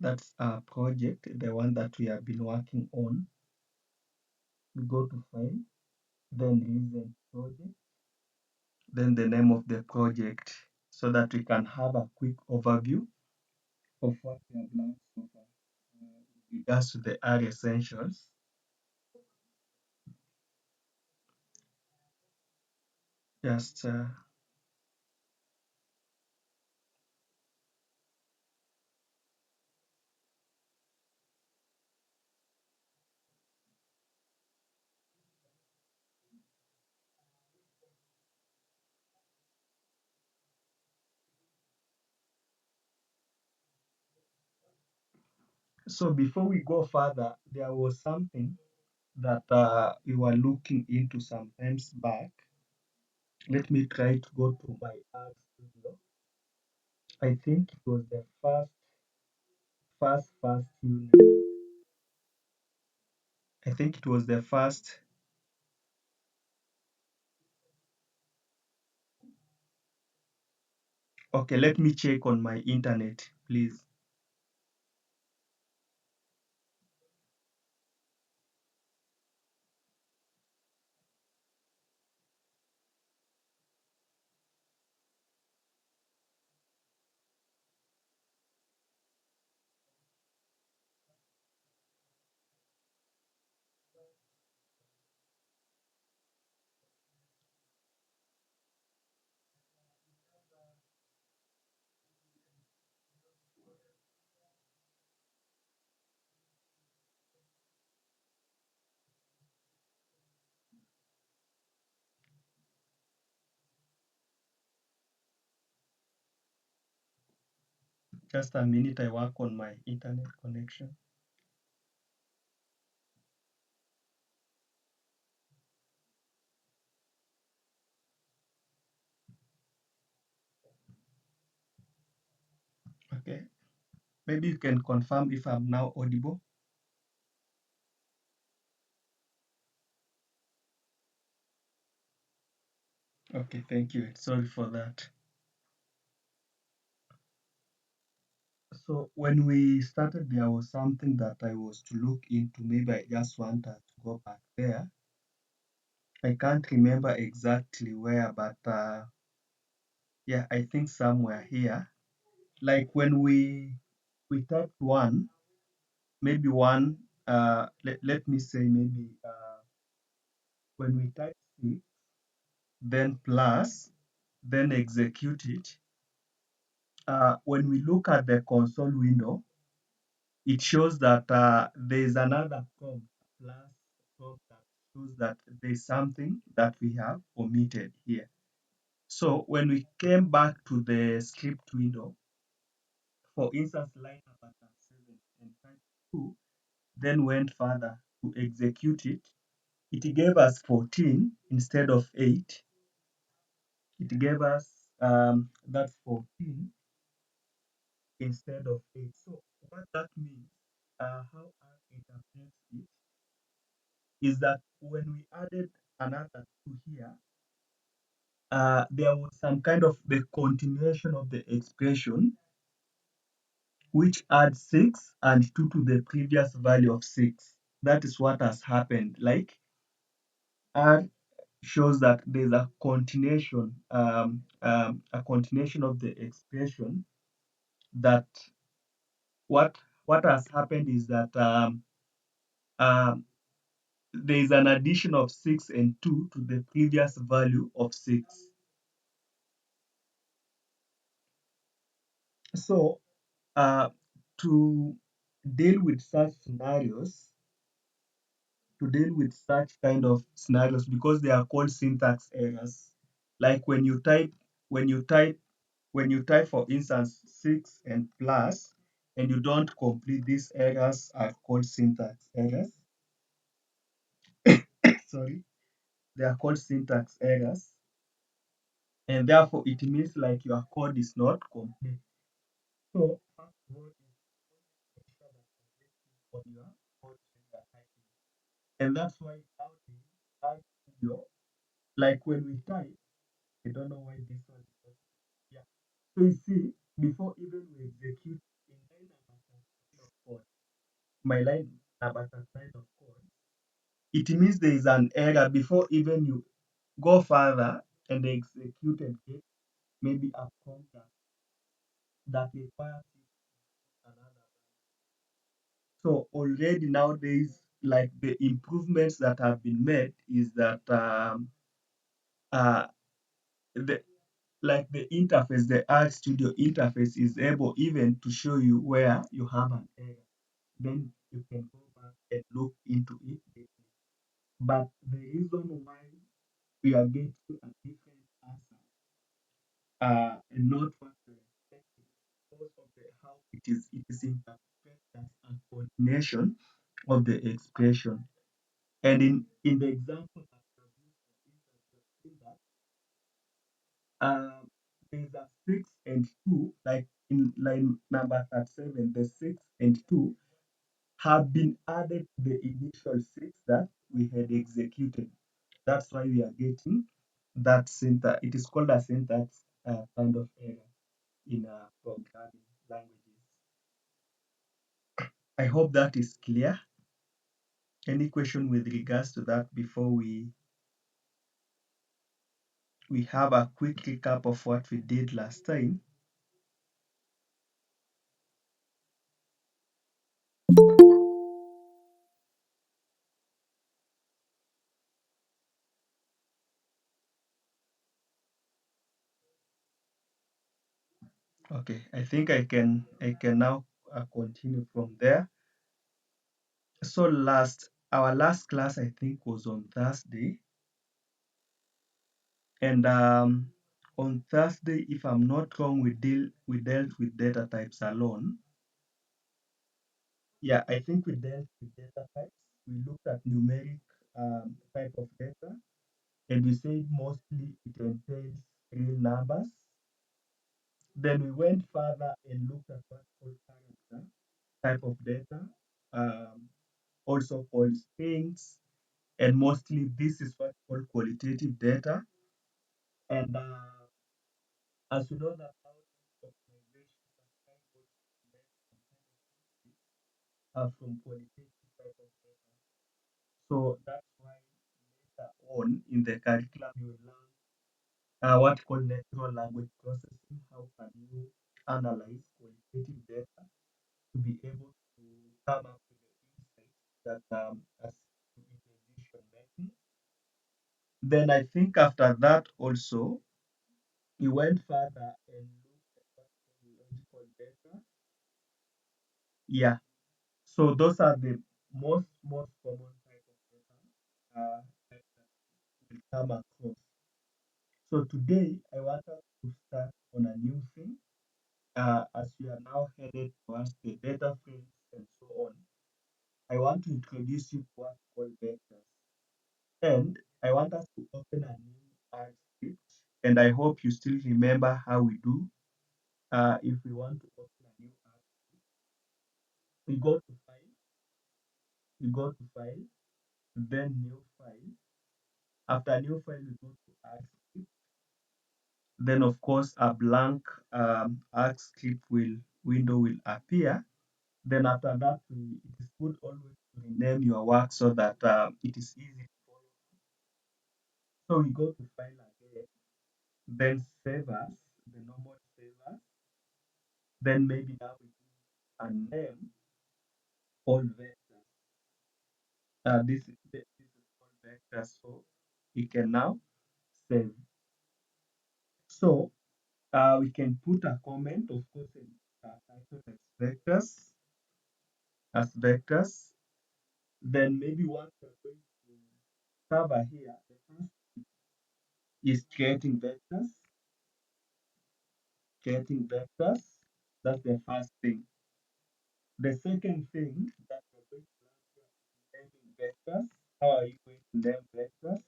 That's our project, the one that we have been working on. We go to file, then recent project, then the name of the project, so that we can have a quick overview of what we have learned so far with regards to the R essentials. Just so before we go further, there was something that we were looking into some times back. Let me try to go to my art studio. I think it was the first unit. I think it was the first. Okay, let me check on my internet, please. Just a minute, I work on my internet connection. Okay, maybe you can confirm if I'm now audible. Okay, thank you. Sorry for that. So when we started, there was something that I was to look into. Maybe I just wanted to go back there. I can't remember exactly where, but yeah, I think somewhere here. Like when we typed one, maybe one. Let me say maybe when we type six, then plus, then execute it. When we look at the console window, it shows that there is another prompt, plus prompt that shows that there's something that we have omitted here. So when we came back to the script window, for instance, line number 7 and type 2, then went further to execute it, it gave us 14 instead of 8. It gave us that's 14 instead of 8. So what that means, how I interpret it, is that when we added another 2 here, there was some kind of the continuation of the expression which adds 6 and 2 to the previous value of 6. That is what has happened. Like R shows that there's a continuation of the expression. That what what has happened is that um, there is an addition of 6 and 2 to the previous value of 6. So uh, to deal with such scenarios, to deal with such kind of scenarios, because they are called syntax errors, like when you type when you type, for instance, 6 and plus, and you don't complete, these errors are called syntax errors. Sorry, they are called syntax errors, and therefore it means like your code is not complete. So first of all, you make sure that you get on your code when you are typing. And that's why how the type video, like when we type, I don't know why this one is not. Yeah. So you see, before even we execute in line number 13 my line number 39, of course, it means there is an error before even you go further and execute and get maybe a program that requires you to another. So already nowadays, like the improvements that have been made is that uh, the like the interface, the Art Studio interface is able even to show you where you have an error. Then you can go back and look into it deeply. But the reason why we are getting a different answer and not what we expected because of the how it is interpreted as a coordination of the expression. And in the example that we have used for instance, we have seen that there's a 6 and 2, like in line number 37, the 6 and 2 have been added to the initial 6 that we had executed. That's why we are getting that syntax. It is called a syntax kind of error in programming languages. I hope that is clear. Any question with regards to that before we have a quick recap of what we did last time? Okay, I think I can now continue from there. So our last class I think was on Thursday, and on Thursday, if I'm not wrong, we dealt with data types alone. Yeah, I think we dealt with data types. We looked at numeric type of data, and we said mostly it entails real numbers. Then we went further and looked at what's called character type of data, um, also called strings, and mostly this is what's called qualitative data. And as you know that nowadays organizations are trying to learn some kind of things from qualitative type of data. So that's why later on in the curriculum you learn what called natural language processing. How can you analyze qualitative data to be able to come up with the insights that assist you in the decision making? Then I think after that also we went further and looked at what's called logical data. Yeah, so those are the most common type of data that will come across. So today I want us to start on a new thing as we are now headed towards the data frames and so on. I want to introduce you to what's called vectors. And I want us to open a new R script. And I hope you still remember how we do. If we want to open a new R script, we go to file, then new file. After new file, we go to R script. Then of course a blank Arc script will window will appear. Then after that, it is good always to rename your work so that it is easy to follow. So we go to file again, then save as, the normal save as. Then maybe now we give a name called vectors. This is called vectors. So we can now save. So we can put a comment, of course, and title as vectors. Then maybe once we're going to cover here, the first is creating vectors. That's the first thing. The second thing that we're going to learn here is naming vectors. How are you going to name vectors?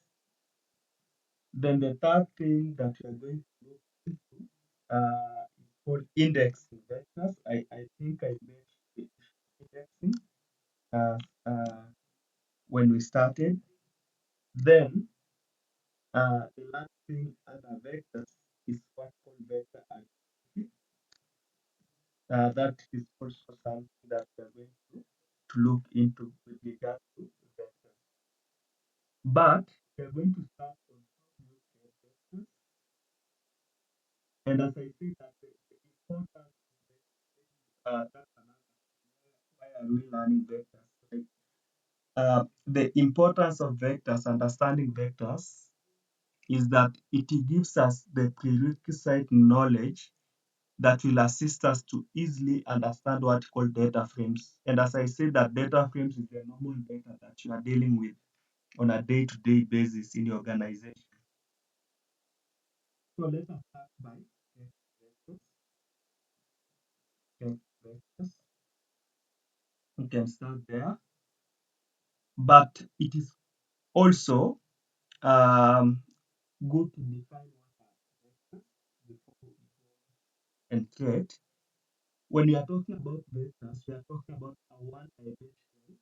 Then the third thing that we're going to look into is called indexing vectors. I think I mentioned indexing uh, uh, when we started. Then the last thing under vectors is what's called vector identity. That is also something that we're going to do. to look into with regard to vectors. But we are going to start on how you create vectors. And as I said, that the importance of that's another why are we learning vectors? Like, the importance of vectors, understanding vectors, is that it gives us the prerequisite knowledge that will assist us to easily understand what we call data frames. And as I said, that data frames is the normal data that you are dealing with on a day-to-day basis in your organization. So let us start by get vectors. Get vectors. You can start there, but it is also good to define what are vectors before we go and create. When we are talking about vectors, we are talking about a one dimensional,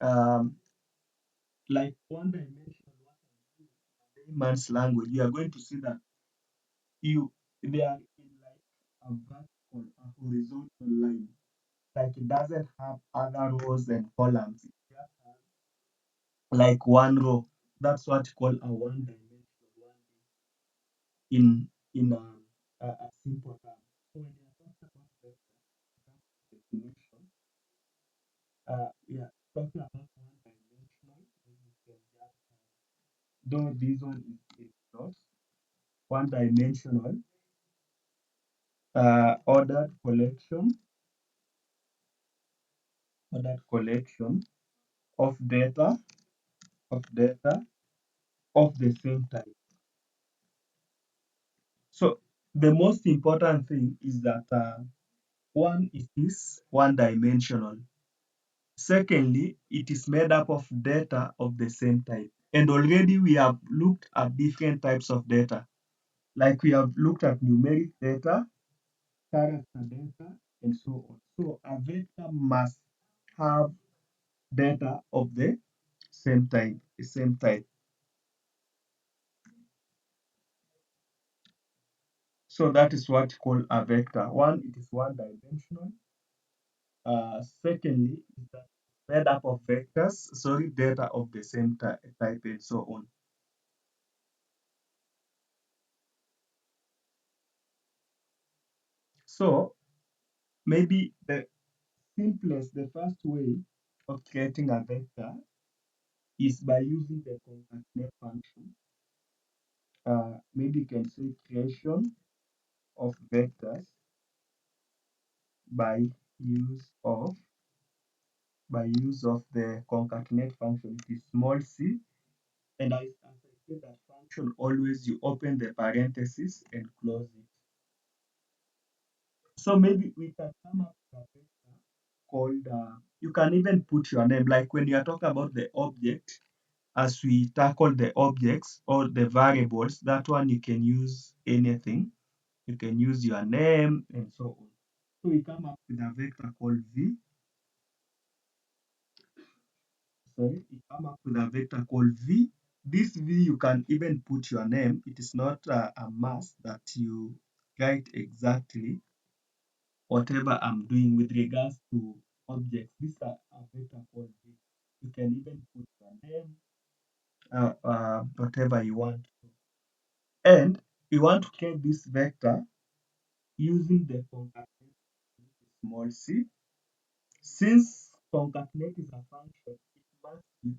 um, like one dimensional, what I mean in layman's language, you are going to see that you they are in like a vertical, a horizontal line. Like it doesn't have other rows and columns. It just has like one row. That's what you call a one dimensional, one D in a simple term. So when you are talking about vector, that's the definition. We are talking about one dimensional. And you can just though this one is not one dimensional, ordered collection of data of the same type. So the most important thing is that one, it is one dimensional. Secondly, it is made up of data of the same type. And already we have looked at different types of data. Like we have looked at numeric data, character data, and so on. So a vector must have data of the same type. So that is what we call a vector. One, it is one dimensional. Secondly, is that made up of vectors, sorry, data of the same type and so on. So maybe the first way of creating a vector is by using the concatenate function. Maybe you can say creation of vectors by use of the concatenate function. It is small c, and as I said, that function always you open the parenthesis and close it. So maybe we can come up with a vector called, you can even put your name, like when you are talking about the object, as we tackle the objects or the variables, that one you can use anything. You can use your name and so on. So we come up with a vector called V. Sorry, we come up with a vector called V. This V, you can even put your name. It is not a must that you write exactly whatever I'm doing with regards to objects. These are a vector called V. You can even put your name, whatever you want. And we want to create this vector using the concatenate small c. Since concatenate is a function,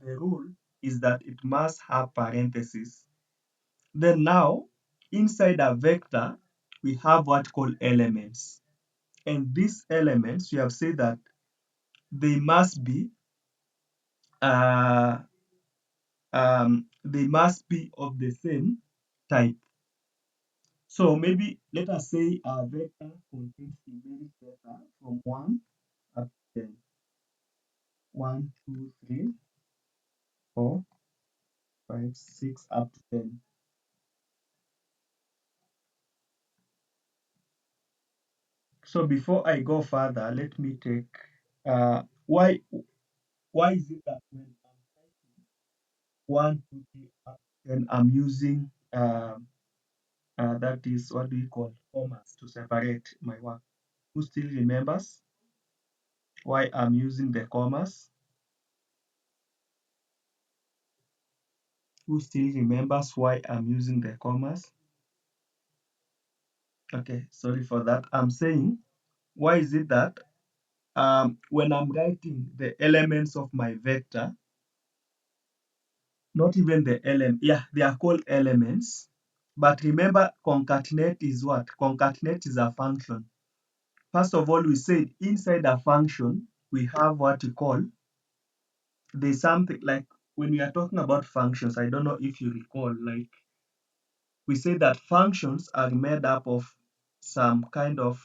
the rule is that it must have parentheses. Then now, inside a vector, we have what called elements. And these elements, we have said that they must be uh, of the same type. So maybe let us say our vector contains numeric data from 1 up to 10. 1, 2, 3, 4, 5, 6, up to 10. So before I go further, let me take why is it that when I'm typing 1, 2, 3, up to 10, I'm using that is what do you call commas to separate my work? Who still remembers? why I'm using the commas? Who still remembers why I'm using the commas? Okay, sorry for that. I'm saying, why is it that when I'm writing the elements of my vector, not even the element, yeah, they are called elements. But remember, concatenate is what? Concatenate is a function. First of all, we said inside a function, we have what we call, there's something like when we are talking about functions, I don't know if you recall, like we say that functions are made up of some kind of,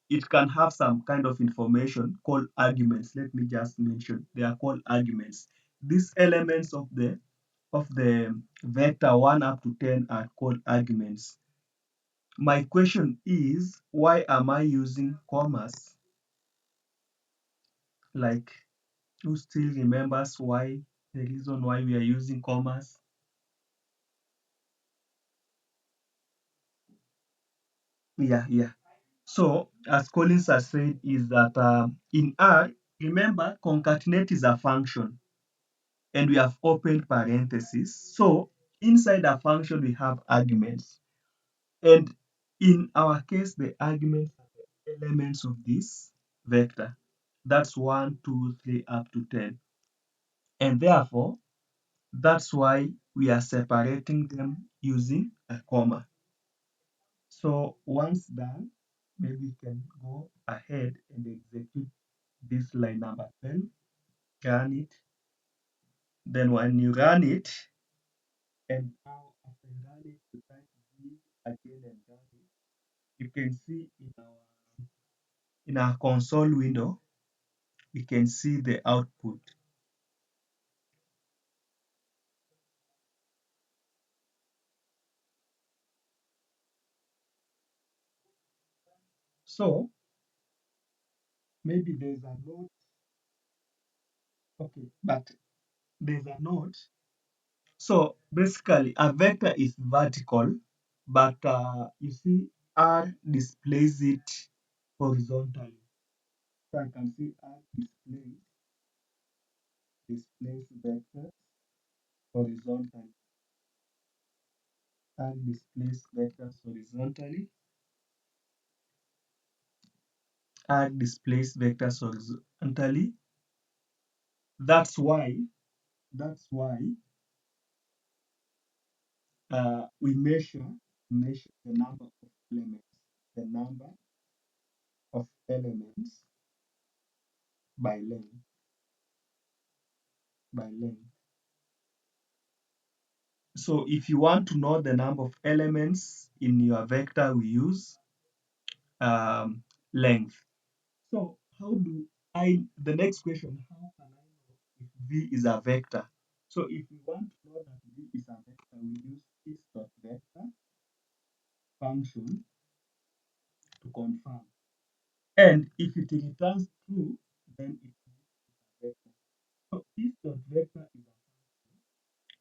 it can have some kind of information called arguments. Let me just mention, they are called arguments. These elements of the vector 1 up to 10 are called arguments. My question is, why am I using commas? Like, who still remembers why, the reason why we are using commas? Yeah. So, as Collins has said, is that in R, remember, concatenate is a function, and we have opened parentheses. So, inside a function, we have arguments. And in our case, the arguments are the elements of this vector. That's 1, 2, 3, up to 10. And therefore, that's why we are separating them using a comma. So once done, maybe you can go ahead and execute this line number 10, run it. Then when you run it, and now after you run it, you type V again and run it, you can see in our console window, we can see the output. So maybe there's a note, okay, but there's a note. So basically, a vector is vertical, but you see, R displays it horizontally. So I can see R displays vectors horizontally. R displays vectors horizontally. R displays vectors horizontally. That's why. That's why we measure the number of elements. The number of elements by length. By length. So if you want to know the number of elements in your vector, we use length. So how do the next question, how can I know if V is a vector? So if we want to know that V is a vector, we use is.vector function to confirm. And if it returns true, then it is a vector. So is.vector is a function,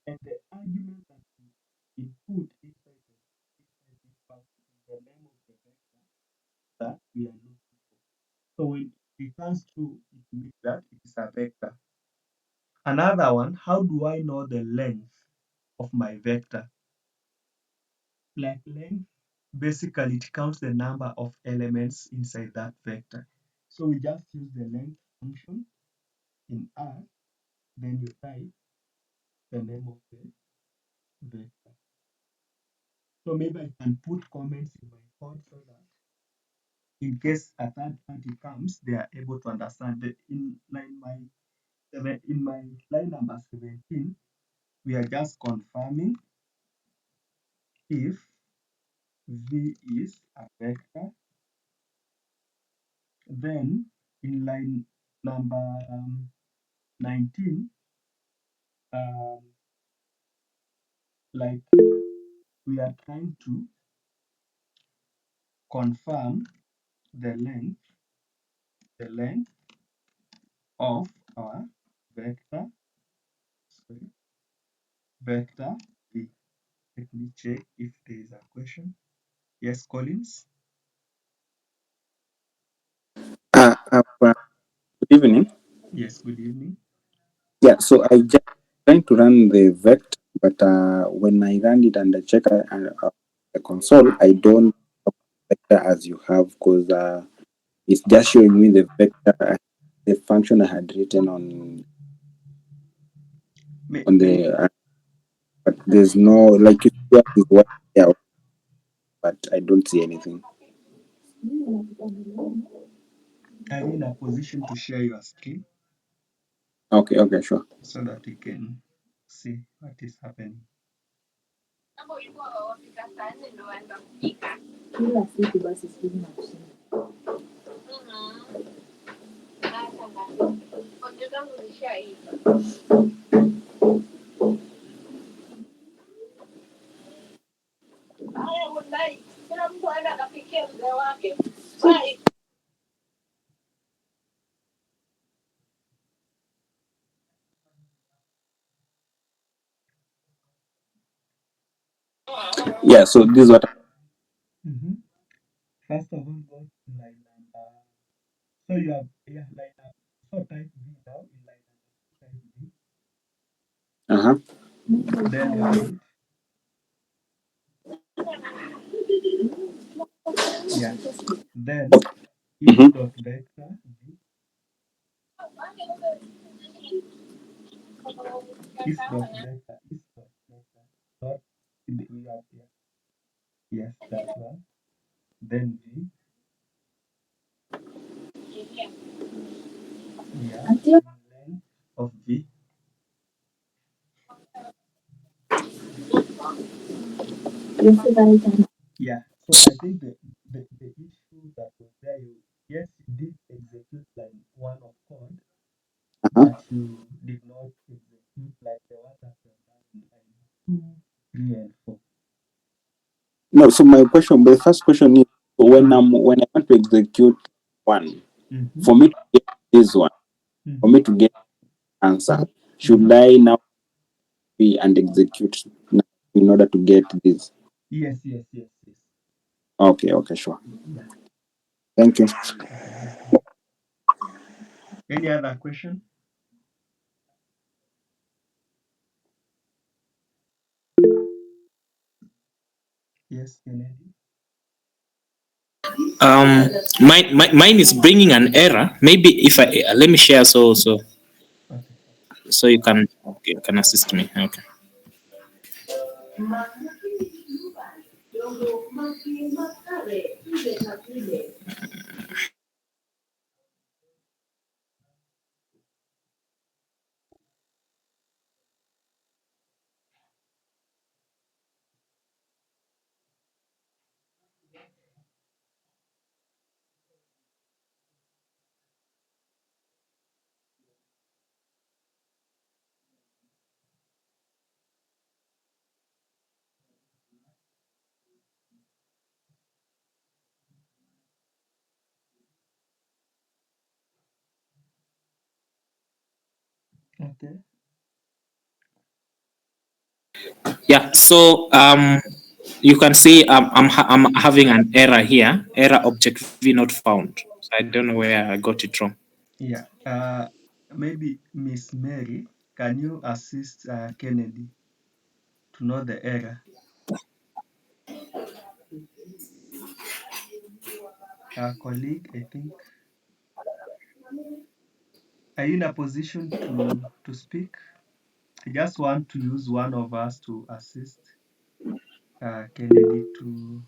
and the argument that we input inside this function is the name of the vector that we are looking for. So when it returns true, it means that it is a vector. Another one, how do I know the length of my vector? Like length, basically it counts the number of elements inside that vector. So we just use the length function in R, then you type the name of the vector. So maybe I can put comments in my code so that in case a third party comes, they are able to understand that in my line number 17, we are just confirming if V is a vector. Then in line number 19, um, like we are trying to confirm the length of our vector, sorry, vector V. Let me check if there is a question. Yes, Collins. Evening. Yes, good evening. Yeah, so I just trying to run the vector, but when I run it and I check the console, I don't have vector as you have because it's just showing me the vector, the function I had written on Maybe the, but there's no like it is what yeah, but I don't see anything. are you in a position to share your screen Okay, okay, sure. so that you can see what is happening? Yeah, so this is what. Mm-hmm. First of all, go to line number. So you have, yeah, line number. So type V now in line number. Type V. Uh-huh. Then repeat. Yeah. Then if Mm-hmm. dot vector V. If dot vector is dot vector dot we have here. Yes, that one. Then V. Yeah. In length of V. Yeah. So I think the issue that was there, yes, you did execute line one of code, Uh-huh. but you did not execute like the one that you have done in line two, three, and four. No, so my question, the first question is Mm-hmm. when I want to execute one, Mm-hmm. for me to get this one, for Mm-hmm. me to get answer, should Mm-hmm. I now be and execute now in order to get this? Yes, yes, yes, yes. Okay, okay, sure. Yeah. Thank you. Okay, welcome. Any other question? Yes, Kennedy. Um, mine is bringing an error. Maybe if I let me share Okay. so you can okay, you can assist me. Okay. Okay. Yeah. So you can see I'm having an error here. Error object v not found. So I don't know where I got it from. Yeah. Maybe Miss Mary, can you assist Kennedy to know the error? Colleague, I think. Are you in a position to speak? I just want to use one of us to assist Kennedy to.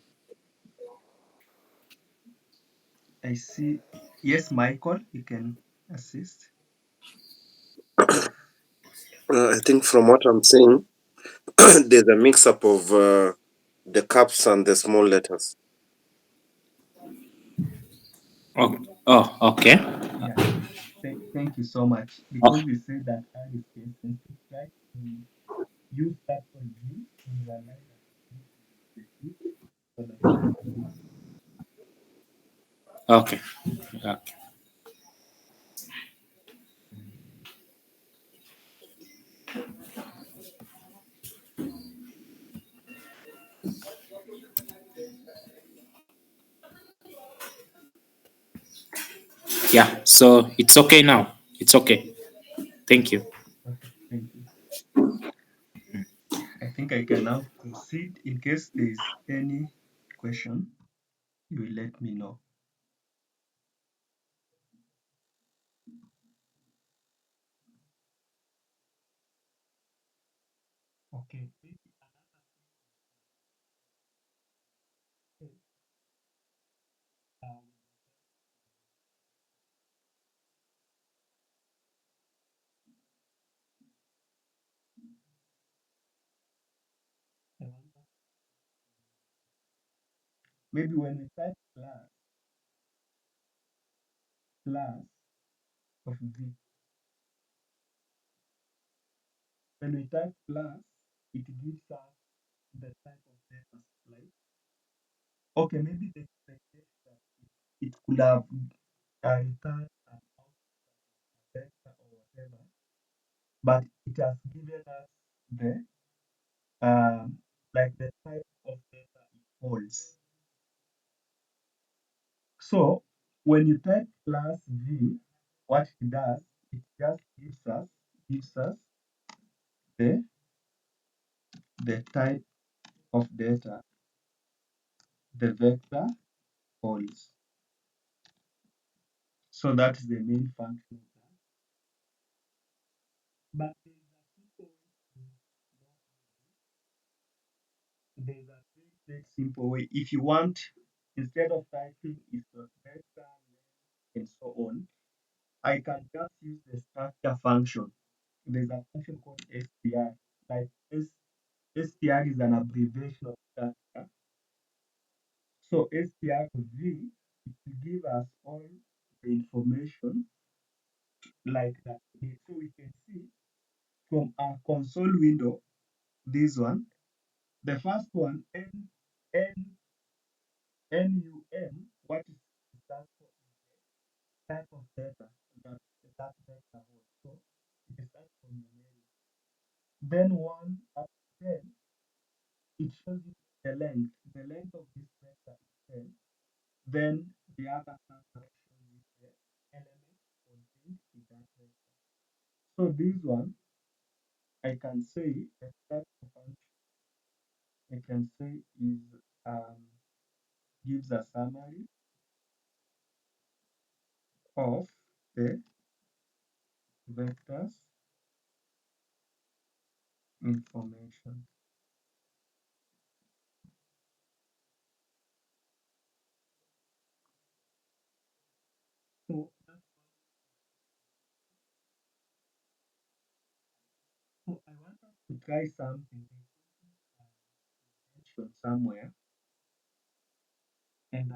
I see. Yes, Michael, you can assist. I think from what I'm seeing, there's a mix up of the caps and the small letters. Oh, oh okay. Yeah. Thank you so much. Oh, Because we said that R is case sensitive, try to use that for G in your line of execute so that you can see. okay. Okay. Yeah, so it's okay now. It's okay. Thank you. Okay, thank you. I think I can now proceed. In case there is any question, you will let me know. Okay. Um, maybe when we type class of v, when we type class, it gives us the type of data supply. Okay, maybe the expectation that it could have returned an output vector or whatever, but it has given us the like the type of data it holds. So when you type class v, what it does, it just gives us the type of data the vector holds. So that's the main function of that. But there's a very simple way. If you want, instead of typing is dot vector and so on, I can just use the structure function. There's a function called str. Like str is an abbreviation of structure. So str v, it will give us all the information like that. So we can see from our console window, this one, the first one, NUM, what is that for? Type of data that vector holds. So it starts from numeric. Then 1 up to 10, it shows you the length. The length of this vector is 10. Then the other half shows you the element contained in that vector. So this one, I can say the type of function I can say is gives a summary of the vectors information. So, I want us to try something mentioned somewhere, and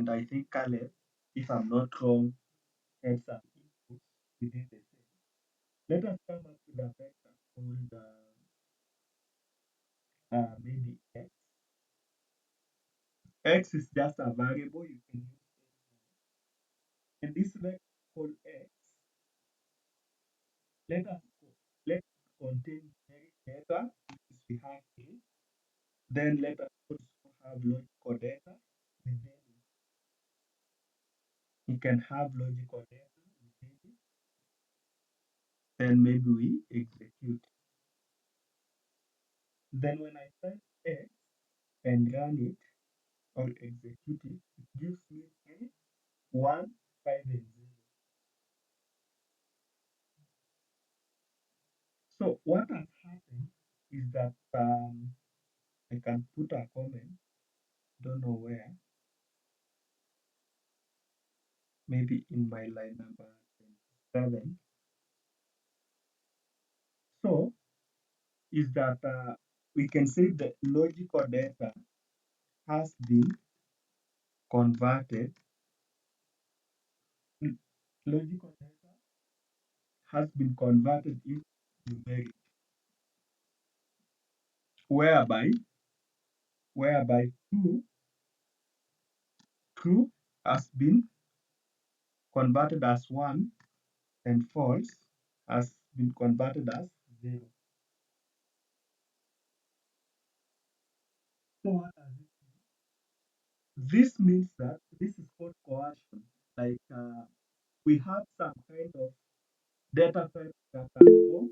I think Caleb, if I'm not wrong, had some inputs within the same. Let us come up with a vector called maybe x. X is just a variable you can use, and this vector called x, let us let it contain numeric data, which is we have here. Then let us also have logical data within it. We can have logical data within it. Then maybe we execute. Then when I type x and run it or execute it, it gives me 8, 1, 5, and 0. So what has happened is that I can put a comment, don't know where, maybe in my line number 7. So is that we can say the logical data has been converted. Logical data has been converted into numeric, whereby true has been converted as 1 and false has been converted as 0. So what does it mean? This means that this is called coercion. Like we have some kind of data type that can go.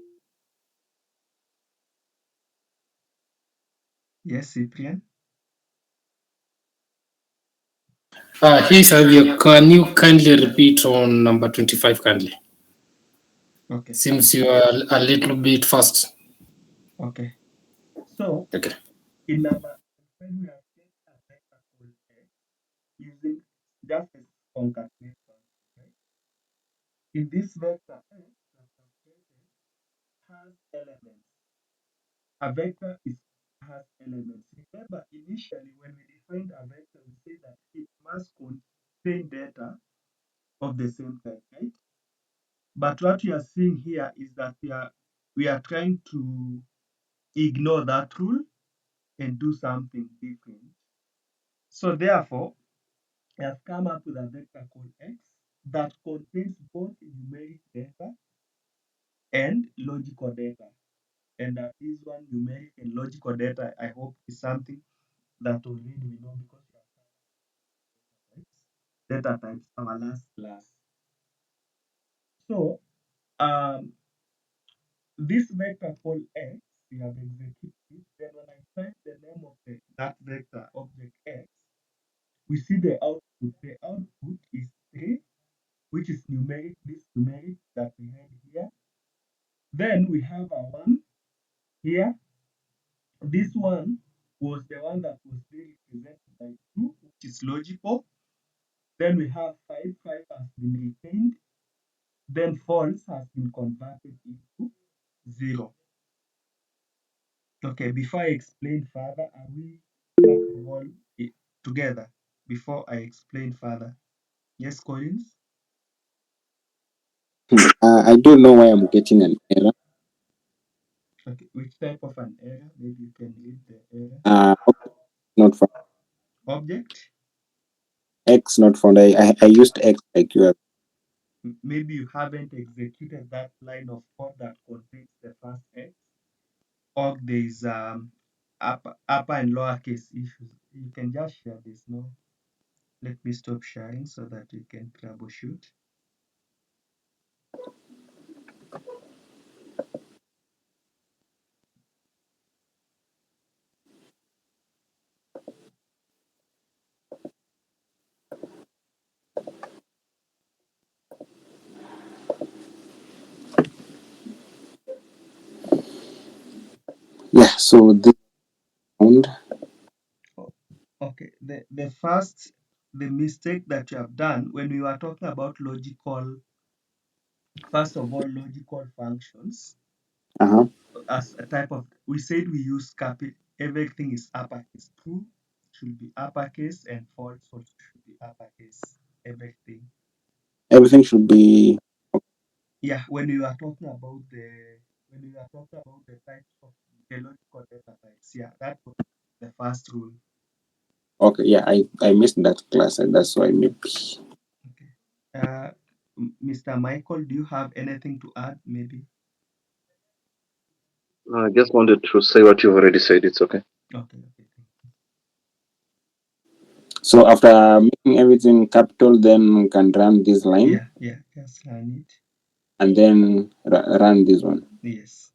Yes, Cyprian. Hey, Savio, can you kindly repeat on number 25 kindly? Okay. Seems you are a little bit fast. Okay. So Okay. in number when we are getting a vector called X using just a concatenate function, right? In this vector X that I've created has elements. A vector has elements. Remember, initially when we defined a vector, we say that it must contain data of the same type, right? But what we are seeing here is that we are trying to ignore that rule and do something different. So therefore, I have come up with a vector called X that contains both numeric data and logical data. And this one, numeric and logical data, I hope is something that already we know because we have data types our last class. So this vector called X, we have executed it. Then when I type the name of that vector object X, we see the output. The output is 3, which is numeric, this numeric that we had here. Then we have a 1 here. This one was the one that was being represented by 2, which is logical. Then we have 5, 5 has been retained. Then false has been converted into 0. Okay, before I explain further, are we first of all together before I explain further? Yes, Collins? I don't know why I'm getting an error. Okay, which type of an error? Maybe you can read the error. Not found. Object? X not found. I used X like you have. Maybe you haven't executed that line of code that contains the first X, or there is upper and lowercase issues. You can just share this now. Let me stop sharing so that you can troubleshoot. Yeah, so this found. Okay, the mistake that you have done when we were talking about logical, first of all, logical functions Uh-huh. as a type of, we said we use everything is uppercase. True should be uppercase and false also should be uppercase. Everything. Everything should be Yeah, when we were talking about the types of the logical data types, yeah, that was the first rule. okay. Yeah, I missed that class, and that's why maybe. Okay. Mr. Michael, do you have anything to add? Maybe. I just wanted to say what you've already said. It's okay. Okay. So after making everything capital, then we can run this line Yeah. Just run it. and then run this one. Yes.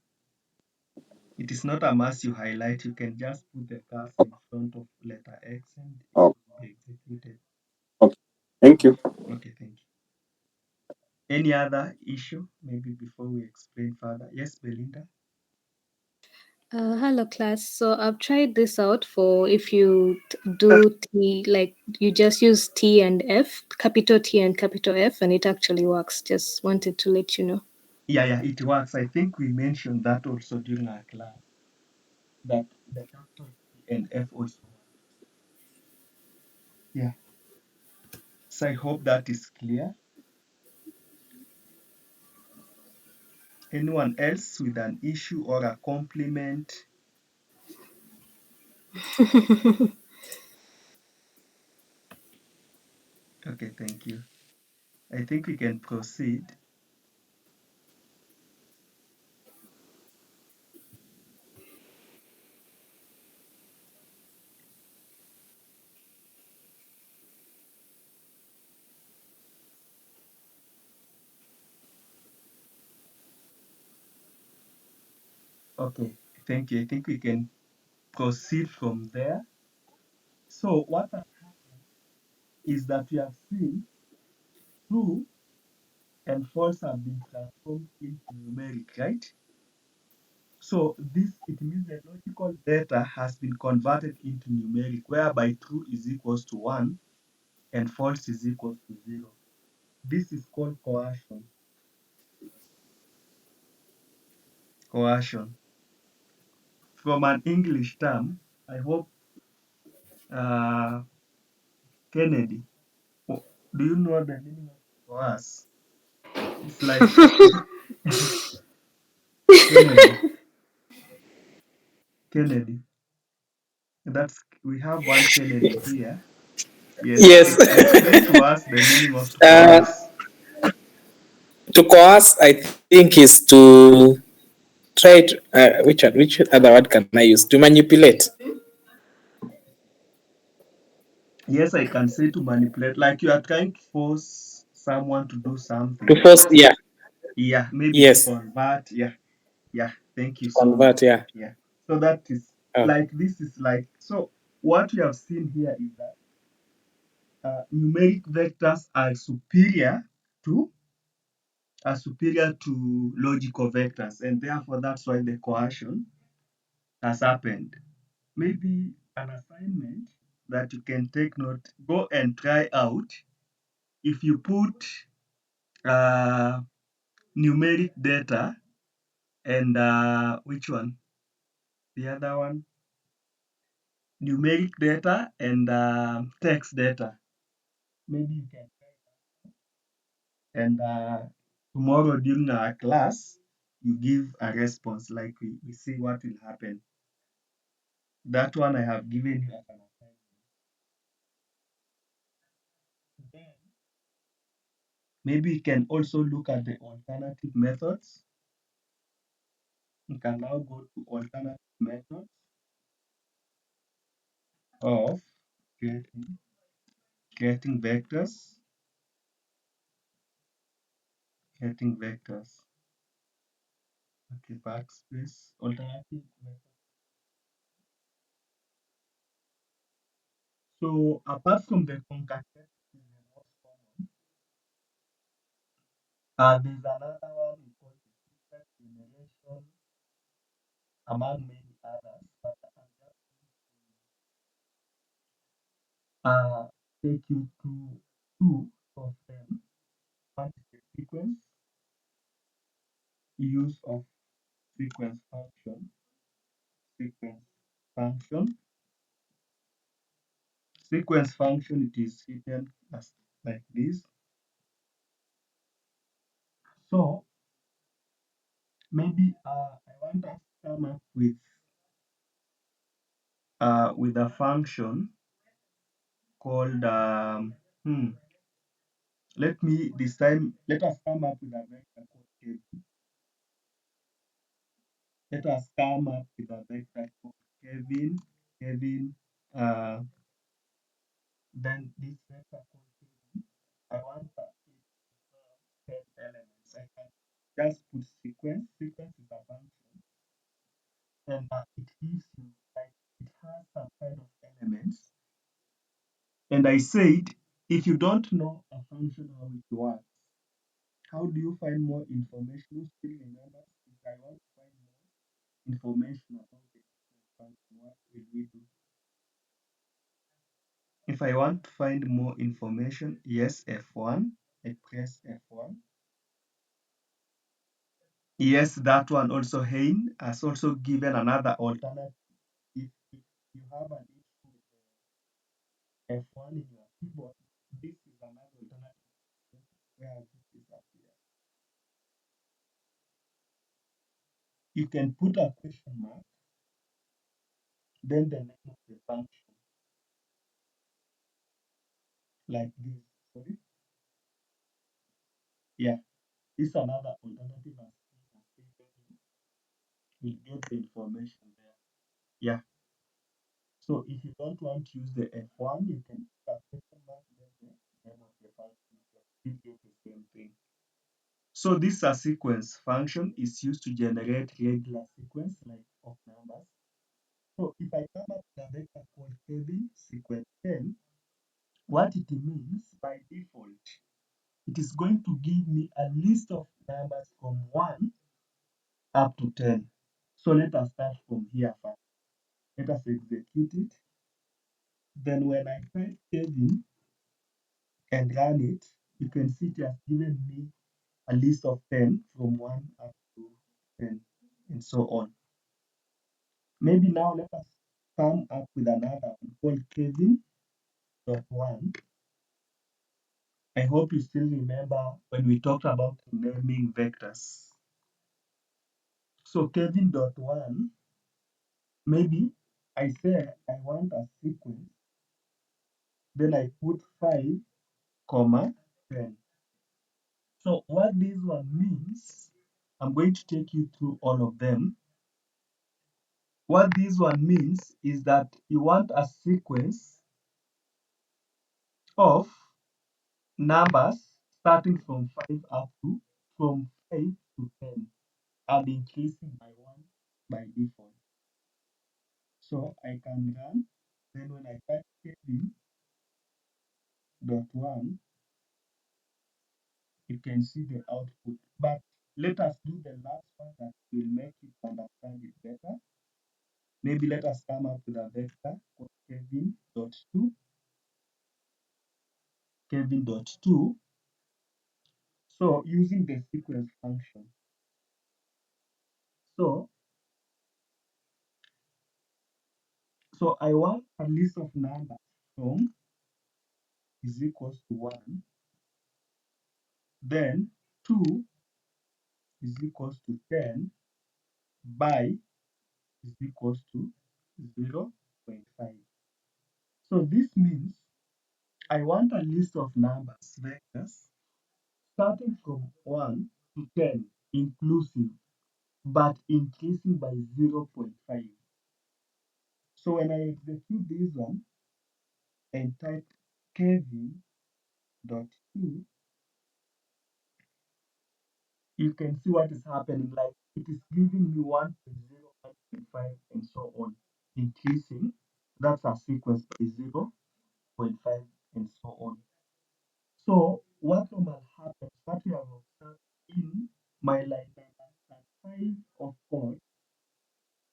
It is not a must you highlight. You can just put the cursor in front of letter X and it Oh, will be executed. okay. Thank you. Okay, thank you. Any other issue? Maybe before we explain further. Yes, Belinda. Hello class. So I've tried this out for if you do T, like you just use T and F, capital T and capital F, and it actually works. Just wanted to let you know. Yeah, it works. I think we mentioned that also during our class that the capital T and F also work. Yeah. So I hope that is clear. Anyone else with an issue or a compliment? Okay, thank you. I think we can proceed. Okay, thank you. I think we can proceed from there. So what has happened is that we have seen true and false have been transformed into numeric, right? So this it means the logical data has been converted into numeric, whereby true is equals to 1 and false is equals to 0. This is called coercion. Coercion. From an English term, I hope uh, Kennedy, do you know the meaning of coerce? It's like Kennedy. Kennedy. That's we have one Kennedy here. Yes, Yes. explain to us the meaning of to uh, coerce. to coerce, I think, is to try to, which other word can I use? To manipulate. Yes, I can say to manipulate, like you are trying to force someone to do To something. force, yeah. Yeah, maybe to Yes. convert. Yeah, yeah. Thank you To so much. convert, yeah. Yeah. So that is Oh. like this is like so. What we have seen here is that numeric vectors to are superior to logical vectors, and therefore that's why the coercion has happened. Maybe an assignment that you can take note, go and try out. If you put uh, numeric data and which one? The other one? Numeric data and text data. Maybe you can try and tomorrow during our class, you give a response like we see what will happen. That one I have given you as an assignment. Then maybe you can also look at the alternative methods. You can now go to alternative methods of creating vectors, creating vectors. Okay, backspace, alternative methods. So apart from the concatenate, which is the most common, there's another one we call the sequence generation, among many others. But I'm just take you through two of them. One is the use of sequence function, sequence function. Sequence function, it is written as like this. So maybe I want us to come up with a function called let me this time let us come up with a vector called Kevin. Let us come up with a vector called Kevin. Kevin. Then this vector called Kevin. I want that it to have 10 elements. I can just put sequence. Sequence is a function, and it gives you like it has some kind of elements. And I said, if you don't know a function how it works, how do you find more information? Who still remembers? If I want to find more information about the function, what will we do? If I want to find more information, yes, F1, I press F1. Yes, that one also Hein has also given another alternative. If you have an issue with F1 in your keyboard, this is another alternative where this disappears. You can put a question mark, then the name of the function, like this. Sorry. Yeah, this is another alternative as we get the information there. Yeah. So if you don't want to use the F1, you can put a question mark, then the name of the function. You get the same thing. So this sequence function is used to generate regular sequence sequence like of numbers. So if I come up with a vector called Kevin sequence 10, what it means by default, it is going to give me a list of numbers from 1 up to 10. So let us start from here first. Let us execute it. Then when I type Kevin and run it, you can see it has given me a list of 10 from 1 up to 10 and so on. Maybe now let us come up with another one called Kevin.1. I hope you still remember when we talked about naming vectors. So Kevin.1, maybe I say I want a sequence, then I put 5, 10. So what this one means, I'm going to take you through all of them. What this one means is that you want a sequence of numbers starting from 5 up to from 5 to 10 and increasing by 1 by default. So I can run, then when I type Kevin.1, you can see the output. But let us do the last one that will make you understand it better. Maybe let us come up with a vector called Kevin.2. Kevin.2. So using the sequence function. So I want a list of numbers from is equals to 1, then 2 is equals to 10 by is equals to 0.5. So this means I want a list of numbers, vectors, starting from 1 to 10 inclusive, but increasing by 0.5. So when I execute this one and type Kevin.2, you can see what is happening. Like it is giving me 1.0, 1.5, and so on, increasing. That's a sequence by 0.5 and so on. So what normal happens, what we have observed in my line number 5 of code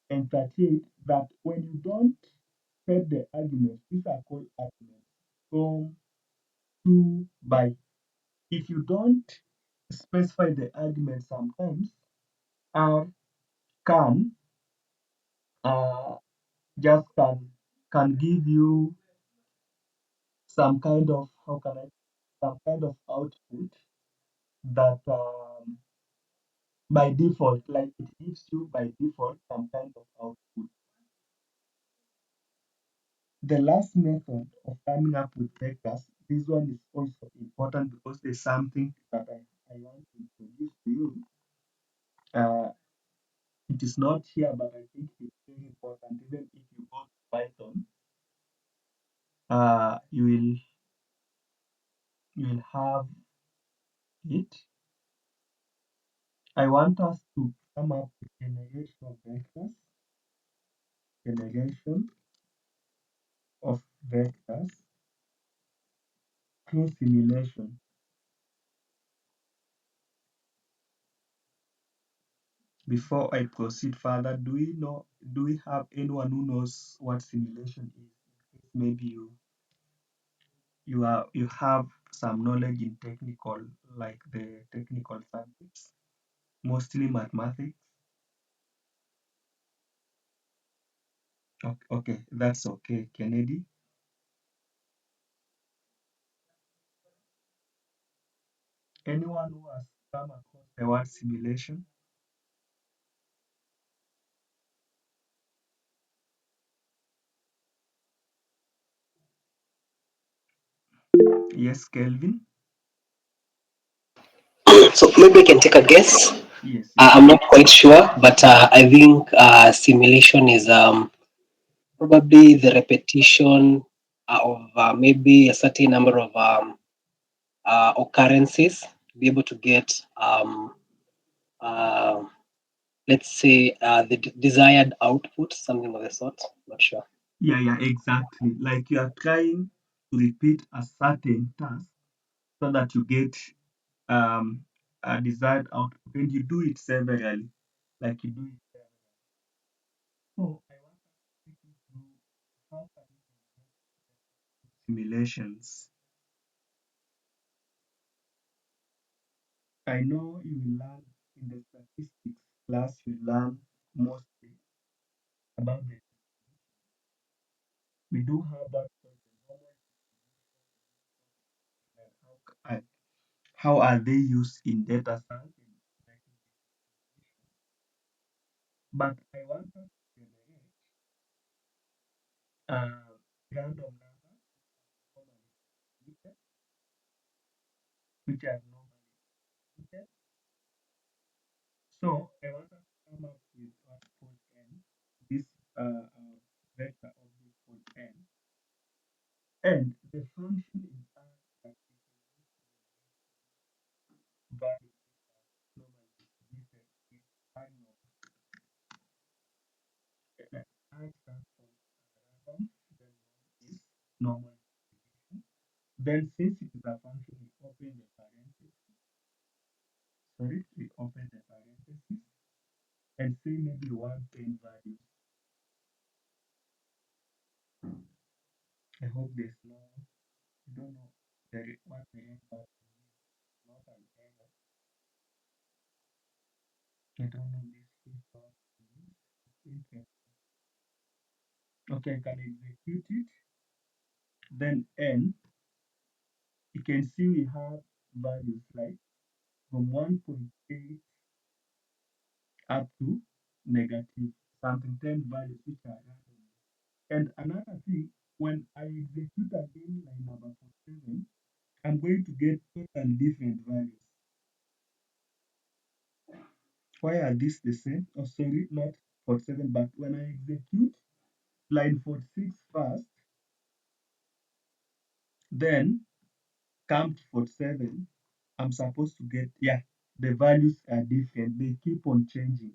and 38, that when you don't set the arguments, these are called arguments, from, to, by. If you don't specify the argument sometimes, R can just can give you some kind of some kind of output that by default, like it gives you by default some kind of output. The last method of coming up with vectors, this one is also important because there's something that I want to introduce to you. It is not here, but I think it's very important. Even if you go to Python, you will have it. I want us to come up with generation of vectors, generation of vectors through simulation. Before I proceed further, do we have anyone who knows what simulation is? Maybe you have some knowledge in technical, like the technical subjects, mostly mathematics. Okay, that's okay. Kennedy, anyone who has come across the word simulation? Yes, Kelvin. So maybe I can take a guess. Yes. I'm not quite sure, but I think simulation is probably the repetition of maybe a certain number of occurrences to be able to get let's say, the desired output, something of the sort. Not sure. Yeah, exactly. Like you are trying to repeat a certain task so that you get a desired output, and you do it severally. Like you do it severally. So I want us to take you through how can we do simulations. I know you will learn in the statistics class, you learn mostly about the we do have that called the normal and how are they used in data science. But I want us to generate random numbers normally distributed, which are normally distributed. So I want us to come up with what's called n, this vector of this called n, and the function is r that we can use to value normally distributed is r norm. Like r stands for random, then norm is normal distribution. Then since it is a function, we open the parenthesis. Sorry, we open the parenthesis and say maybe we want 10 values. I hope there's no, I don't know what the end value is. Not an error. I don't know this feedback is. It's interesting. Okay, I can execute it. Then n, you can see we have values like from 1.8 up to negative something, 10 values which are random. And another thing, when I execute again line number 47, I'm going to get total different values. Why are these the same? Oh, sorry, not 47, but when I execute line 46 first, then come to 47, I'm supposed to get, yeah, the values are different. They keep on changing.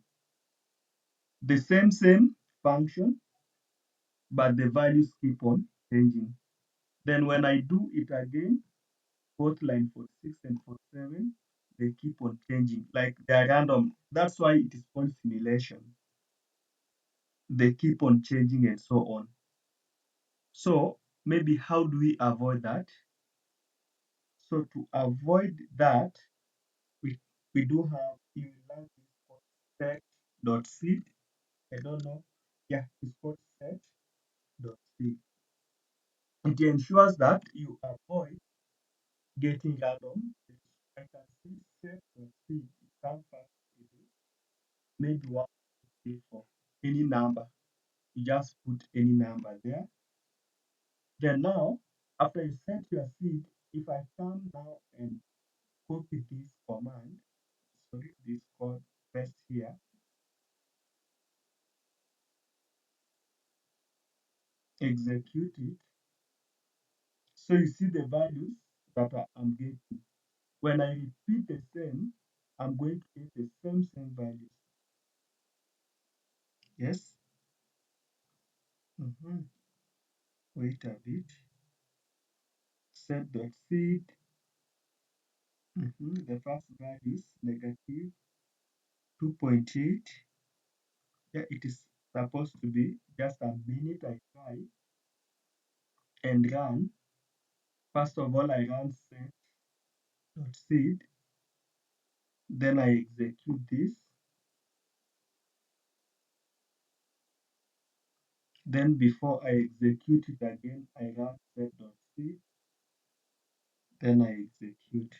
The same function, but the values keep on changing. Then when I do it again, both line 46 and 47, they keep on changing. Like they are random. That's why it is called simulation. They keep on changing and so on. So maybe how do we avoid that? So to avoid that, we do have, you will learn this called set.seed. I don't know. Yeah, it's called set.seed. It ensures that you avoid getting random. I can see set.seed. You can pass it, maybe 1 for any number. You just put any number there. Then now, after you set your seed, if I come now and copy this command, sorry, this code, paste here, execute it. So you see the values that I'm getting. When I repeat the same, I'm going to get the same values. Yes. Wait a bit. Set.seed. The first value is negative 2.8. Yeah, it is supposed to be just a minute. I try and run. First of all, I run set.seed. Then I execute this. Then before I execute it again, I run set.seed. Then I execute.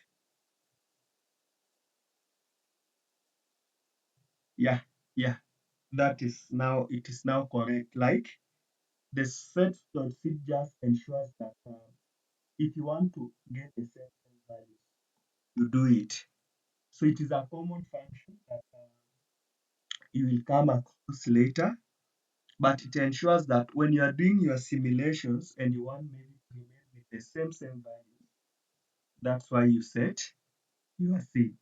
Yeah, that is now, it is now correct. Like the set.seed just ensures that if you want to get the same values, you do it. So it is a common function that you will come across later, but it ensures that when you are doing your simulations and you want maybe to remain with the same values, that's why you set your seed.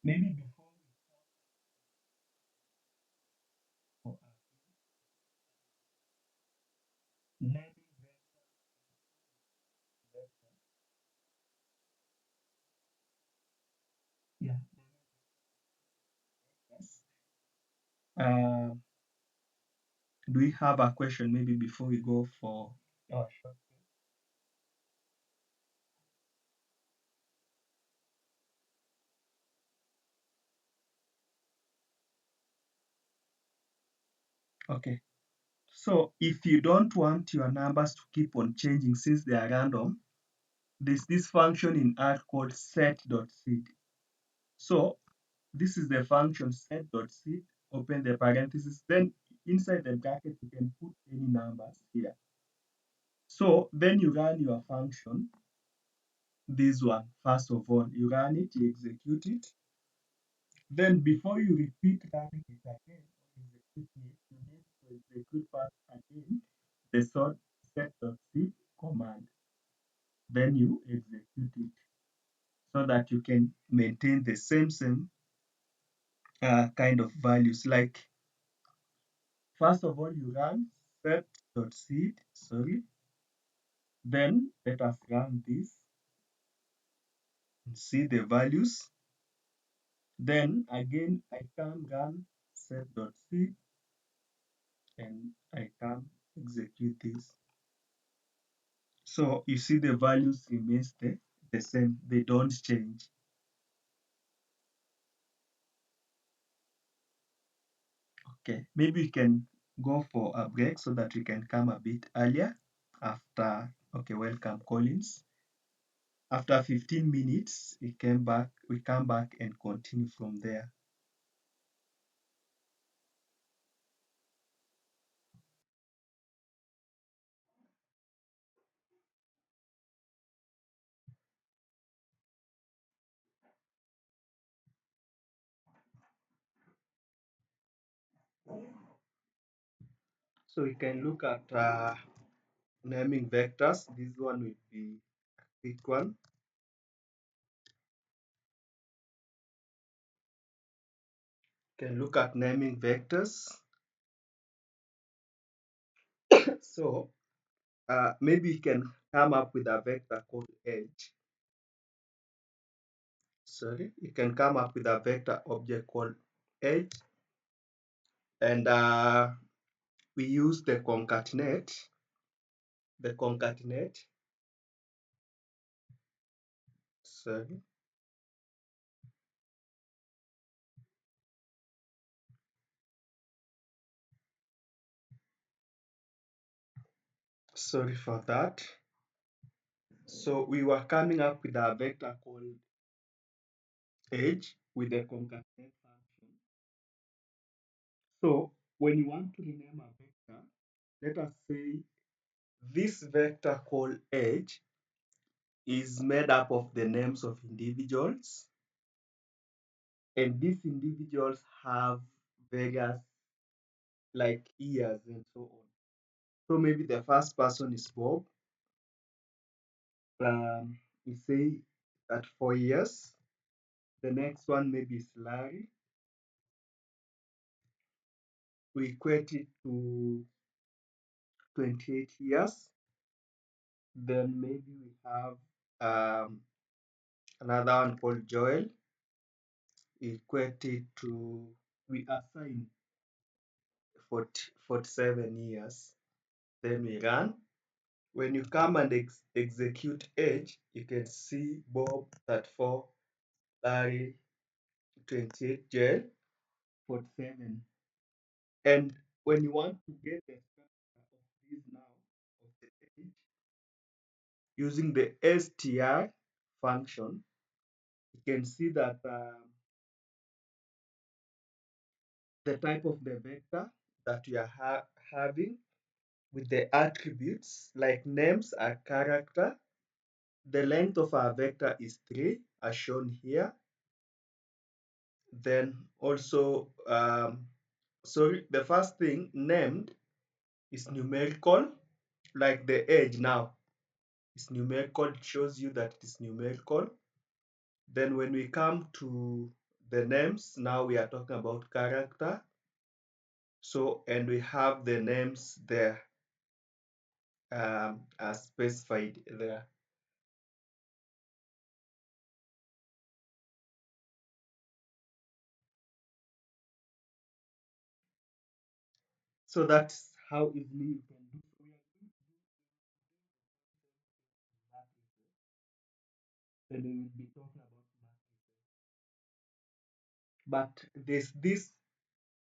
Maybe before naming yeah. Yes. Do we have a question maybe before we go for our short? Okay. So if you don't want your numbers to keep on changing since they are random, there's this function in R called set.seed. So this is the function set.seed, open the parentheses, then inside the bracket you can put any numbers here. So then you run your function, this one, first of all, you run it, you execute it. Then before you repeat running it again or executing it, you need to execute first again the set.c command. Then you execute it so that you can maintain the same kind of values. Like first of all, you run set.seed, sorry. Then let us run this and see the values. Then again, I can run set.seed and I can execute this. So you see the values remains the same, they don't change. Okay, maybe we can go for a break so that we can come a bit earlier after, okay, welcome Collins. After 15 minutes, we come back and continue from there. So we can look at naming vectors. This one will be a quick one. Can look at naming vectors. So maybe you can come up with a vector called edge. Sorry, you can come up with a vector object called edge, and we use the concatenate. Sorry, sorry for that. So we were coming up with a vector called edge with the concatenate function. So when you want to rename a vector, let us say this vector called edge is made up of the names of individuals, and these individuals have various like years and so on. So maybe the first person is Bob. We say at 4 years. The next one maybe is Larry. We equate it to 28 years. Then maybe we have another one called Joel. Equate it to, we assign 47 years. Then we run. When you come and execute age, you can see Bob 34, Larry 28, Joel 47. And when you want to get the structure of this now, of the age, using the str function, you can see that the type of the vector that we are having with the attributes like names are character. The length of our vector is 3 as shown here. Then also, sorry, the first thing named is numerical, like the age now is numerical, it shows you that it is numerical. Then when we come to the names, now we are talking about character. So, and we have the names there. are specified there. So that's how easily you can do. So we are going to do matrices, and we will be talking about matrices. But there's this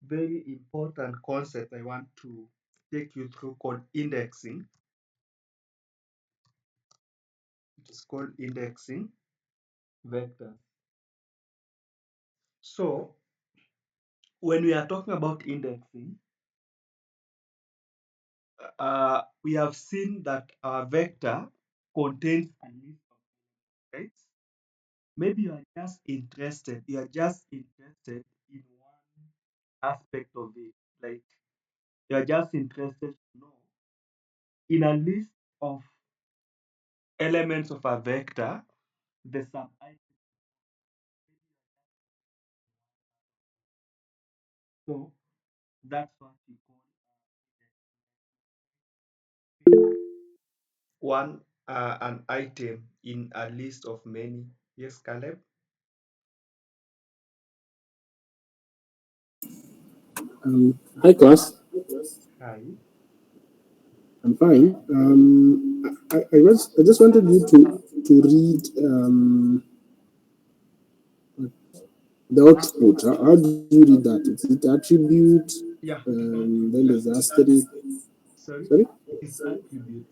very important concept I want to take you through called indexing. It is called indexing vectors. So when we are talking about indexing, we have seen that our vector contains a list of elements, right? Maybe you are just interested in one aspect of it. Like you are just interested to know in a list of elements of a vector, the sub item. So that's what we call one an item in a list of many. Yes, Caleb. Hi, class. Hi. I'm fine. I just wanted you to read the output. How do you read that? Is it attribute? Yeah, it is attribute. Then there's asterisk. Sorry, Sorry. it is attribute.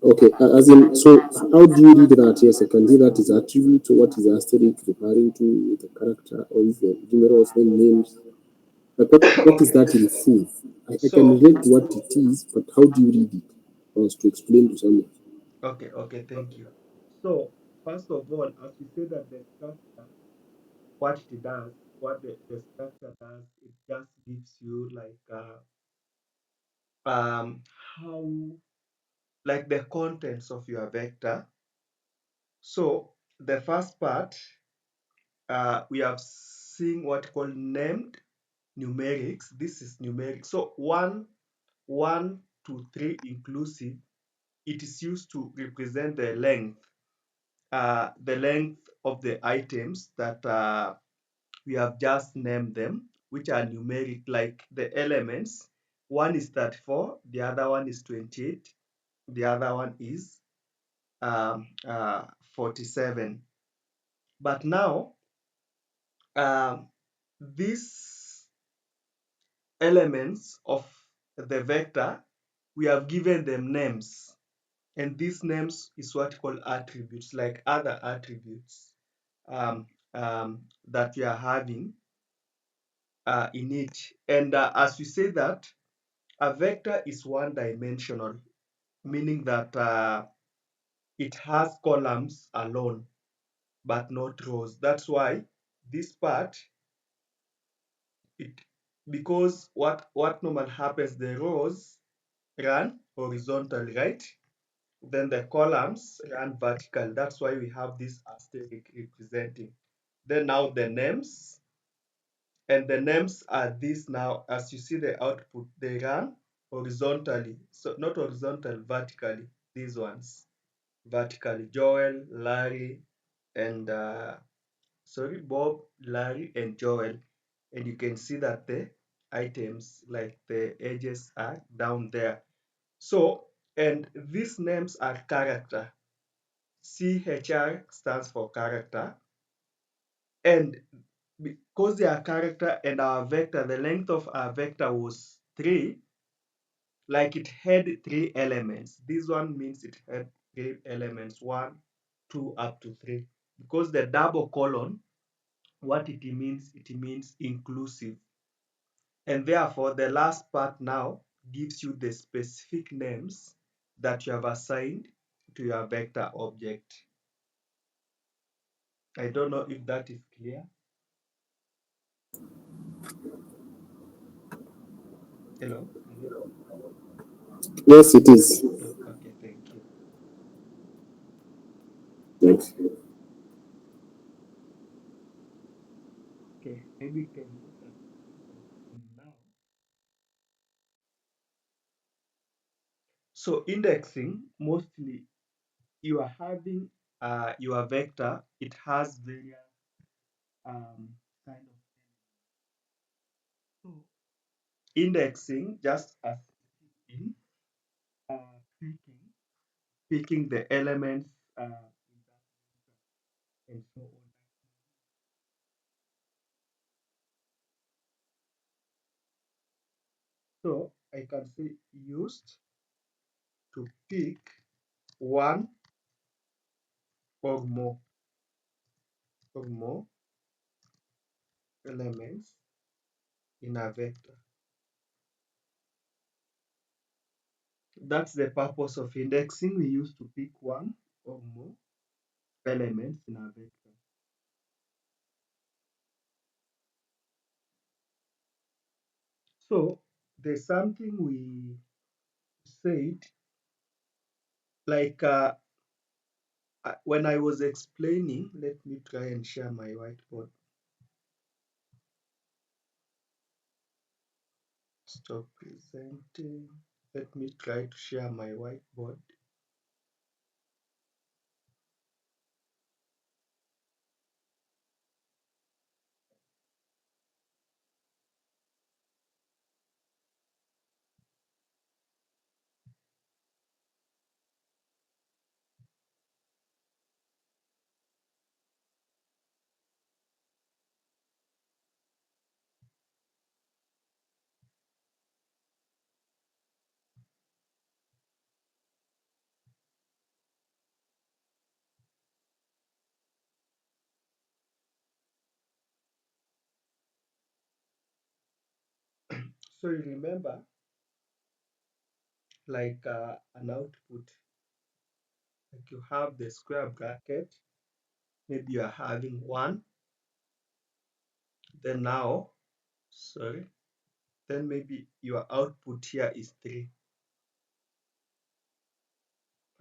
Okay. As in, so how do you read that? Yes, I can read that is attribute. So what is asterisk referring to? The character or is the numerals then names? Like what is Okay. that in full? I can So relate to what it is, but how do you read it? I was to explain to someone. okay, thank you. So first of all, as we say that the structure, what it does, what the structure does, it just gives you like how like the contents of your vector. So the first part, we have seen what called named numerics. This is numeric. So 1 to 3 inclusive, it is used to represent the length of the items that we have just named them, which are numeric, like the elements. One is 34, the other one is 28, the other one is 47. But now, um, these elements of the vector, we have given them names. And these names is what we call attributes, like other attributes um, that we are having in it. And as we say that, a vector is one dimensional, meaning that it has columns alone, but not rows. That's why this part, it because what normally happens, the rows run horizontally, right? Then the columns run vertical. That's why we have this asterisk representing. Then now the names, and the names are these now. As you see the output, they run horizontally. So not horizontal, vertically. These ones vertically. Joel, Larry, and Bob, Larry, and Joel. And you can see that the items, like the edges, are down there. So, and these names are character. CHR stands for character. And because they are character and our vector, the length of our vector was 3, like it had 3 elements. This one means it had 3 elements, 1, 2, up to 3. Because the double colon, what it means inclusive. And therefore, the last part now gives you the specific names that you have assigned to your vector object. I don't know if that is clear. Hello? Hello? Yes, it is. Oh, okay, thank you. Thanks. Okay, maybe we can look at what I'm doing now. So indexing, mostly you are having your vector, it has various kind of elements. So indexing just as in picking the elements in that vector and so on. So I can say used to pick one or more elements in a vector. That's the purpose of indexing. We use to pick one or more elements in a vector. So there's something we said, like when I was explaining, let me try and share my whiteboard. Stop presenting. Let me try to share my whiteboard. So you remember, like an output, like you have the square bracket, maybe you are having 1, then now, sorry, then maybe your output here is 3.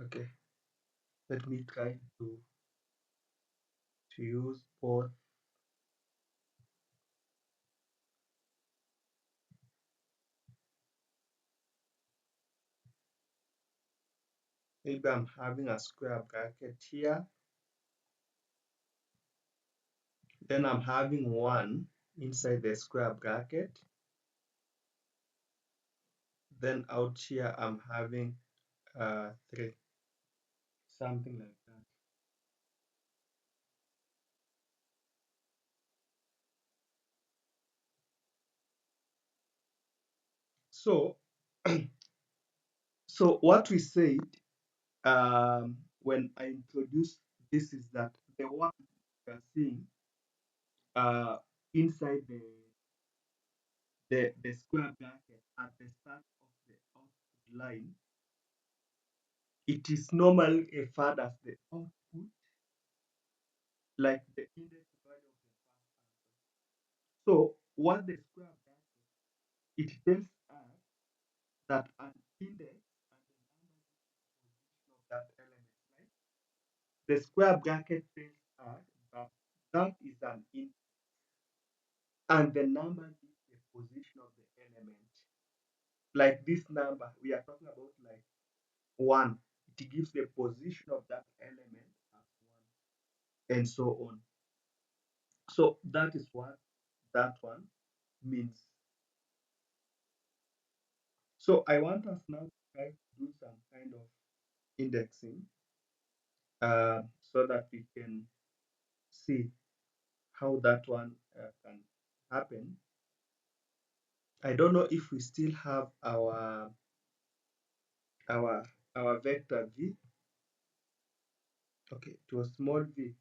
Okay, let me try to use both. Maybe I'm having a square bracket here, then I'm having 1 inside the square bracket, then out here I'm having 3, something like that. So, so what we said when I introduced this is that the one we are seeing uh, inside the square bracket at the start of the output line, it is normally referred as the output, like the index value of the first answer. So what the square bracket, it tells us that an index and the number position of that element, right? The square bracket tells us that that is an index and the number is the position of the element. Like this number, we are talking about like 1. It gives the position of that element as 1 and so on. So that is what that one means. So I want us now to try to do some kind of indexing so that we can see how that one can happen. I don't know if we still have our our vector v. Okay, it was small v.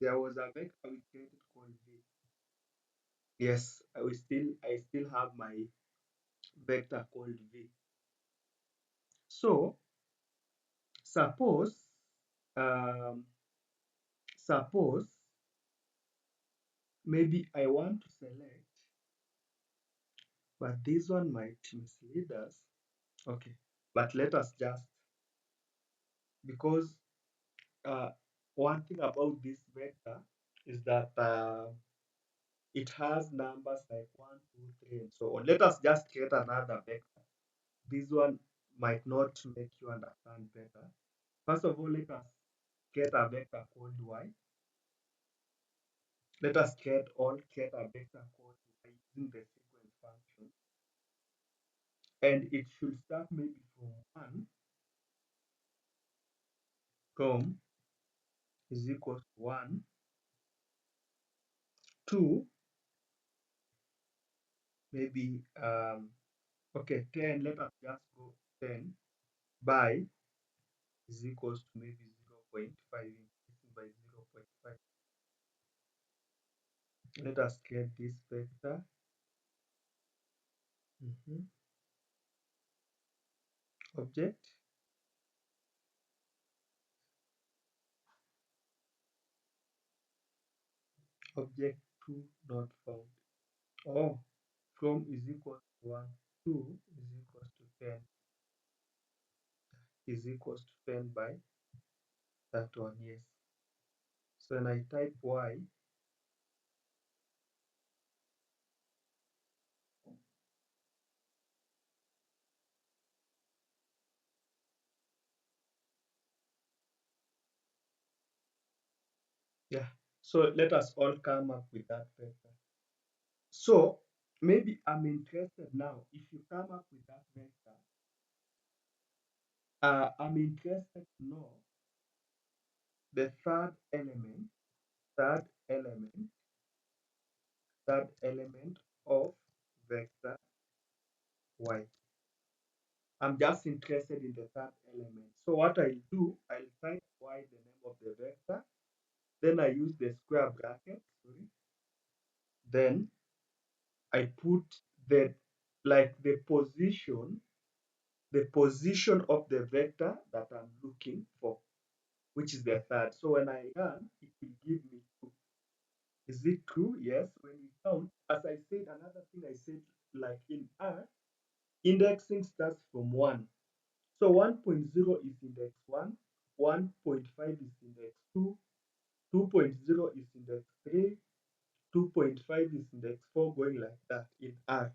There was a vector we created called v. Yes, I still have my vector called v. So suppose um, suppose maybe I want to select, but this one might mislead us. Okay, but let us just, because one thing about this vector is that it has numbers like 1, 2, 3, and so on. Let us just create another vector. This one might not make you understand better. First of all, let us get a vector called y. Let us get a vector called y using the sequence function. And it should start maybe from 1, from is equals to 1, 2, maybe, okay, 10, let us just go 10 by is equals to maybe 0.5 increasing by 0.5. Let us get this vector. Object. Object 2 not found. Oh, from is equals to 1, 2 is equals to 10, is equals to 10 by that one, yes. So when I type y, yeah, so let us all come up with that vector. So maybe I'm interested now, if you come up with that vector, I'm interested to know the third element of vector y. I'm just interested in the third element. So what I'll do, I'll type y, the name of the vector, then I use the square bracket, then I put the position of the vector that I'm looking for, which is the third. So when I run, it will give me 2. Is it true? Yes. When we count, as I said, another thing I said, like in R, indexing starts from 1. So 1.0 is index 1, 1.5 is index 2, 2.0 is index 3, 2.5 is index 4, going like that in R.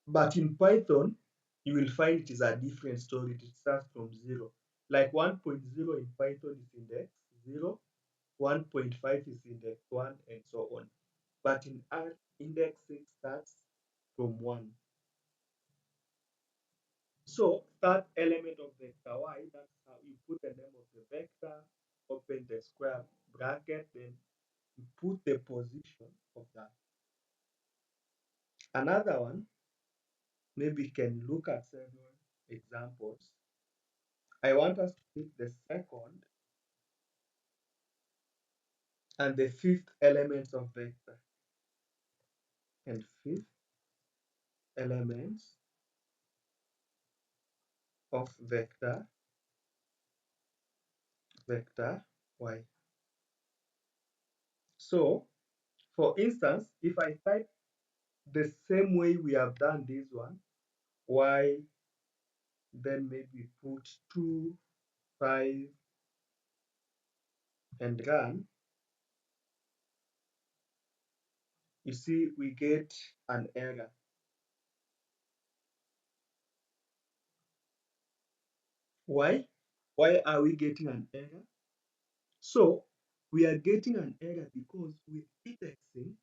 But in Python, you will find it is a different story. It starts from 0. Like 1.0 in Python is index 0, 1.5 is index 1, and so on. But in R, indexing starts from 1. So third element of vector y, that's how you put the name of the vector, open the square bracket, then you put the position of that. Another one, maybe can look at several examples. I want us to pick the second and the fifth elements of vector. And fifth elements of vector y. So, for instance, if I type the same way we have done this one, y, then maybe put 2, 5, and run, you see we get an error. Why? Why are we getting an error? So we are getting an error because with indexing,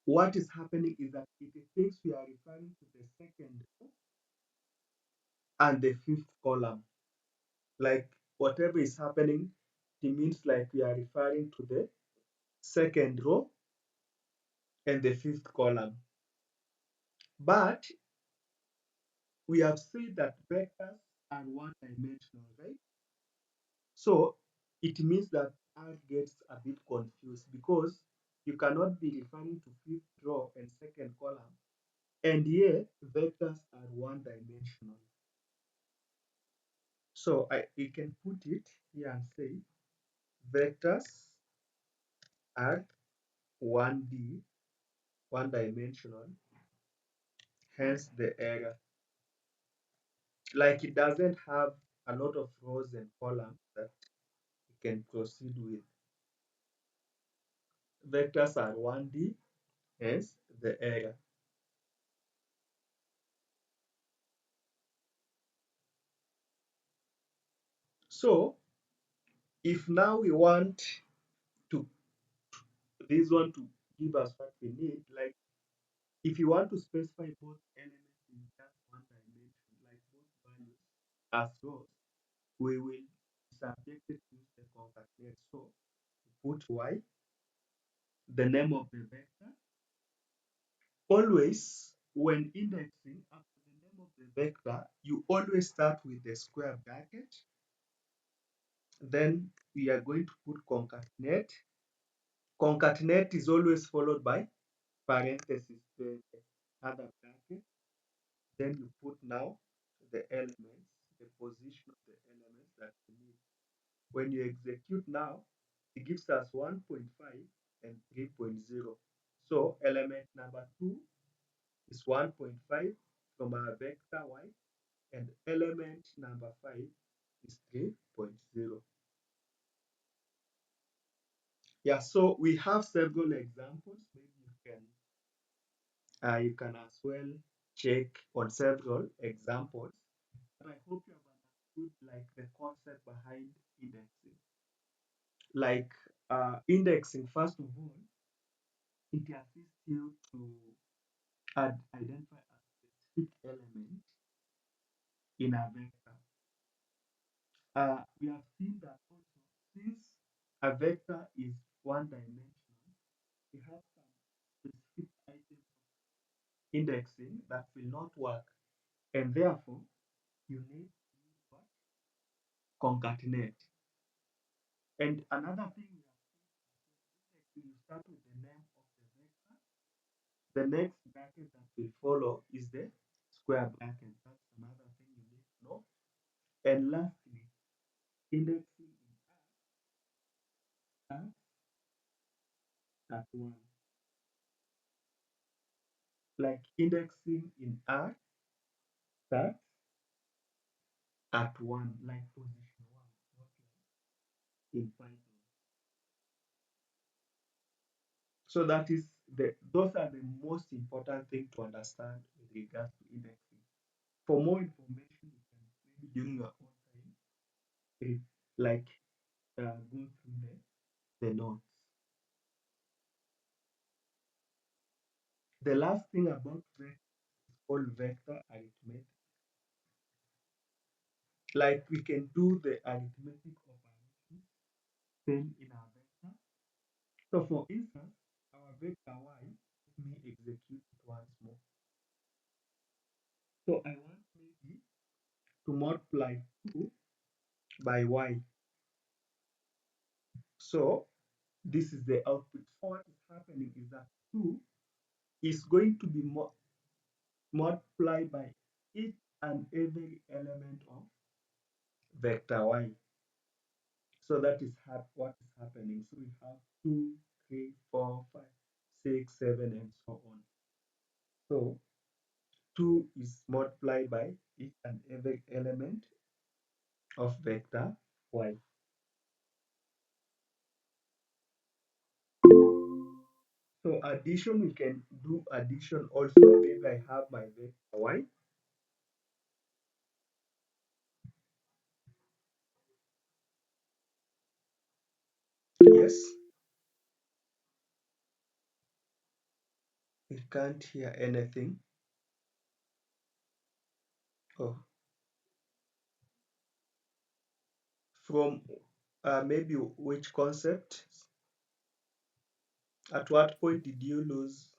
what is happening is that it thinks we are referring to the second row and the fifth column. Like whatever is happening, it means like we are referring to the second row and the fifth column. But we have said that vectors are one-dimensional, right? So it means that R gets a bit confused because you cannot be referring to fifth row and second column, and yet vectors are one-dimensional. So we can put it here and say vectors are 1D, one-dimensional, hence the error. Like it doesn't have a lot of rows and columns that you can proceed with. Vectors are 1D, hence the error. So if now we want to this one to give us what we need, like if you want to specify both elements in just one dimension, like both values as rows, we will be subjected to use the concatenate. So put y, the name of the vector. Always when indexing after the name of the vector, you always start with the square bracket. Then we are going to put concatenate. Concatenate is always followed by parentheses, the other bracket. Then you put now the elements, the position of the elements that you need. When you execute now, it gives us 1.5 and 3.0. So element number 2 is 1.5 from our vector y, and element number 5 is 3.0. Yeah, so we have several examples. Maybe you can as well check on several examples. But I hope you have understood like the concept behind indexing. Like indexing, first of all, it assists you to identify a specific element in a vector. We have seen that also since a vector is one dimensional, we have some specific items of indexing that will not work, and therefore you need to use what? Concatenate. And another thing we have seen, you start with the name of the vector. The next bracket that will follow is the square bracket. That's another thing you need to know. And lastly, indexing in R at 1. Like indexing in R starts at 1, like position 1, not like in Python. So that is those are the most important thing to understand with regards to indexing. For more information, you can maybe during your own time, like go through the notes. The last thing about vector is called vector arithmetic. Like we can do the arithmetic operations same in our vector. So for instance, our vector y, let me execute it once more. So I want maybe to multiply 2 by y. So this is the output. So what is happening is that 2 is going to be multiplied by each and every element of vector y. So that is what is happening. So we have 2, 3, 4, 5, 6, 7, and so on. So 2 is multiplied by each and every element of vector y. So addition, we can do addition also. Maybe I have my vector y. Yes. We can't hear anything. Oh. From maybe which concept? At what point did you lose?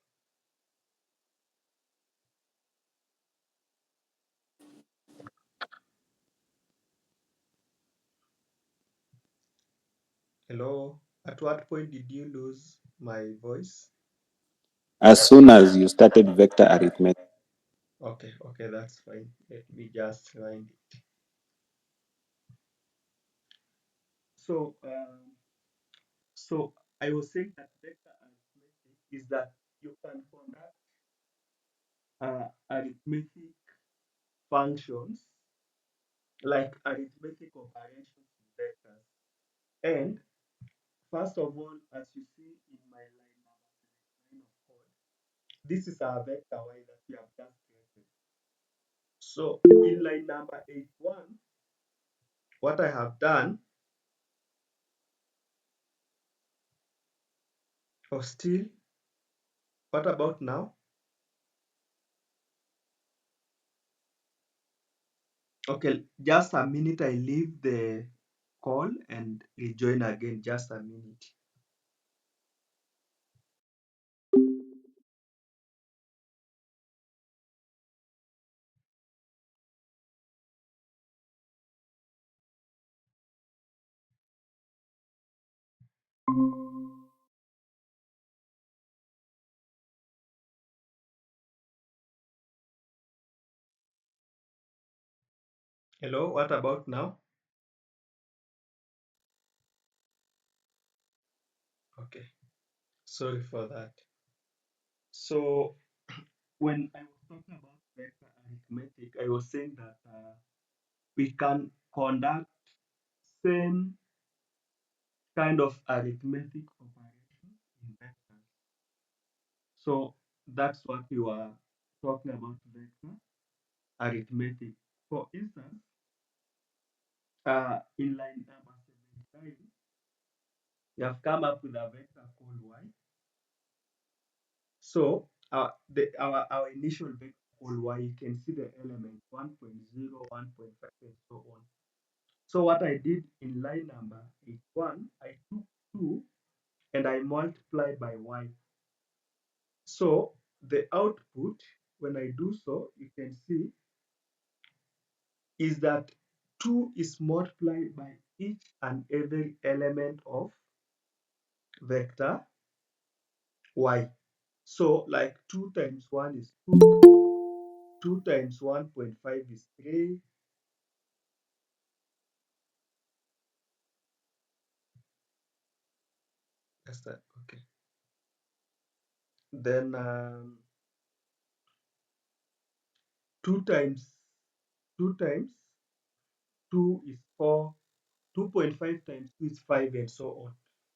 Hello? At what point did you lose my voice? As soon as you started vector arithmetic. Okay, that's fine. Let me just find it. So, I was saying that vector arithmetic is that you can conduct arithmetic functions like arithmetic operations in vectors. And first of all, as you see in my line number 79 of code, this is our vector y that we have just created. So in line number 81 what I have done, or still, what about now? Okay, just a minute, I leave the call and rejoin again, just a minute. Hello, what about now? Okay, sorry for that. So when I was talking about vector arithmetic, I was saying that we can conduct same kind of arithmetic operation in vectors. So that's what we were talking about vector arithmetic. For instance, in line number 79, we have come up with a vector called y. So our initial vector called y, you can see the element 1.0, 1.5, and so on. So what I did in line number 81, I took 2 and I multiplied by y. So the output, when I do so, you can see is that 2 is multiplied by each and every element of vector y. So like 2 times 1 is 2, 2 times 1.5 is 3, that's that, okay. Then 2 times 2 times 2 is 4, 2.5 times 2 is 5, and so on.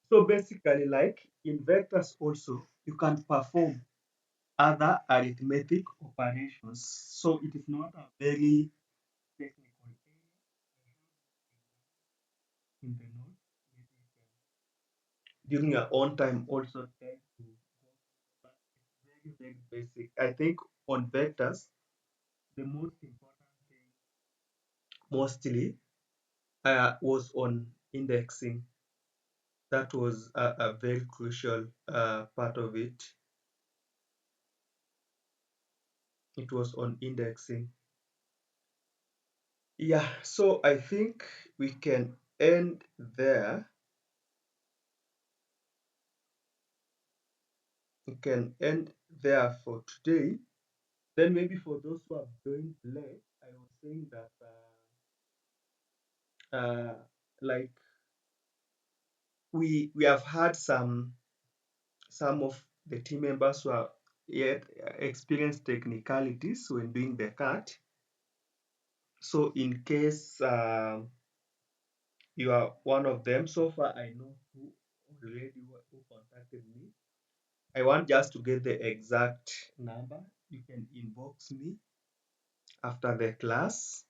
So basically, like in vectors also, you can perform other arithmetic operations. So it is not a very technical area. In the notes, maybe you can, during your own time, also try to go, but it's very, very basic. I think on vectors, the most important thing mostly was on indexing. That was a very crucial part of it. It was on indexing. Yeah, so I think we can end there. We can end there for today. Then maybe for those who have joined late, I was saying that like we have had some of the team members who are yet experienced technicalities when doing the cut. So in case you are one of them, so far I know who already who contacted me. I want just to get the exact number. You can inbox me after the class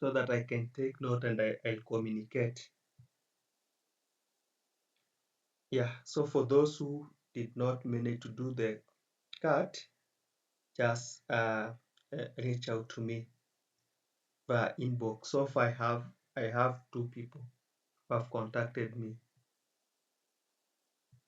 so that I can take note and I'll communicate. Yeah, so for those who did not manage to do the cut, just reach out to me via inbox. So far I have 2 people who have contacted me.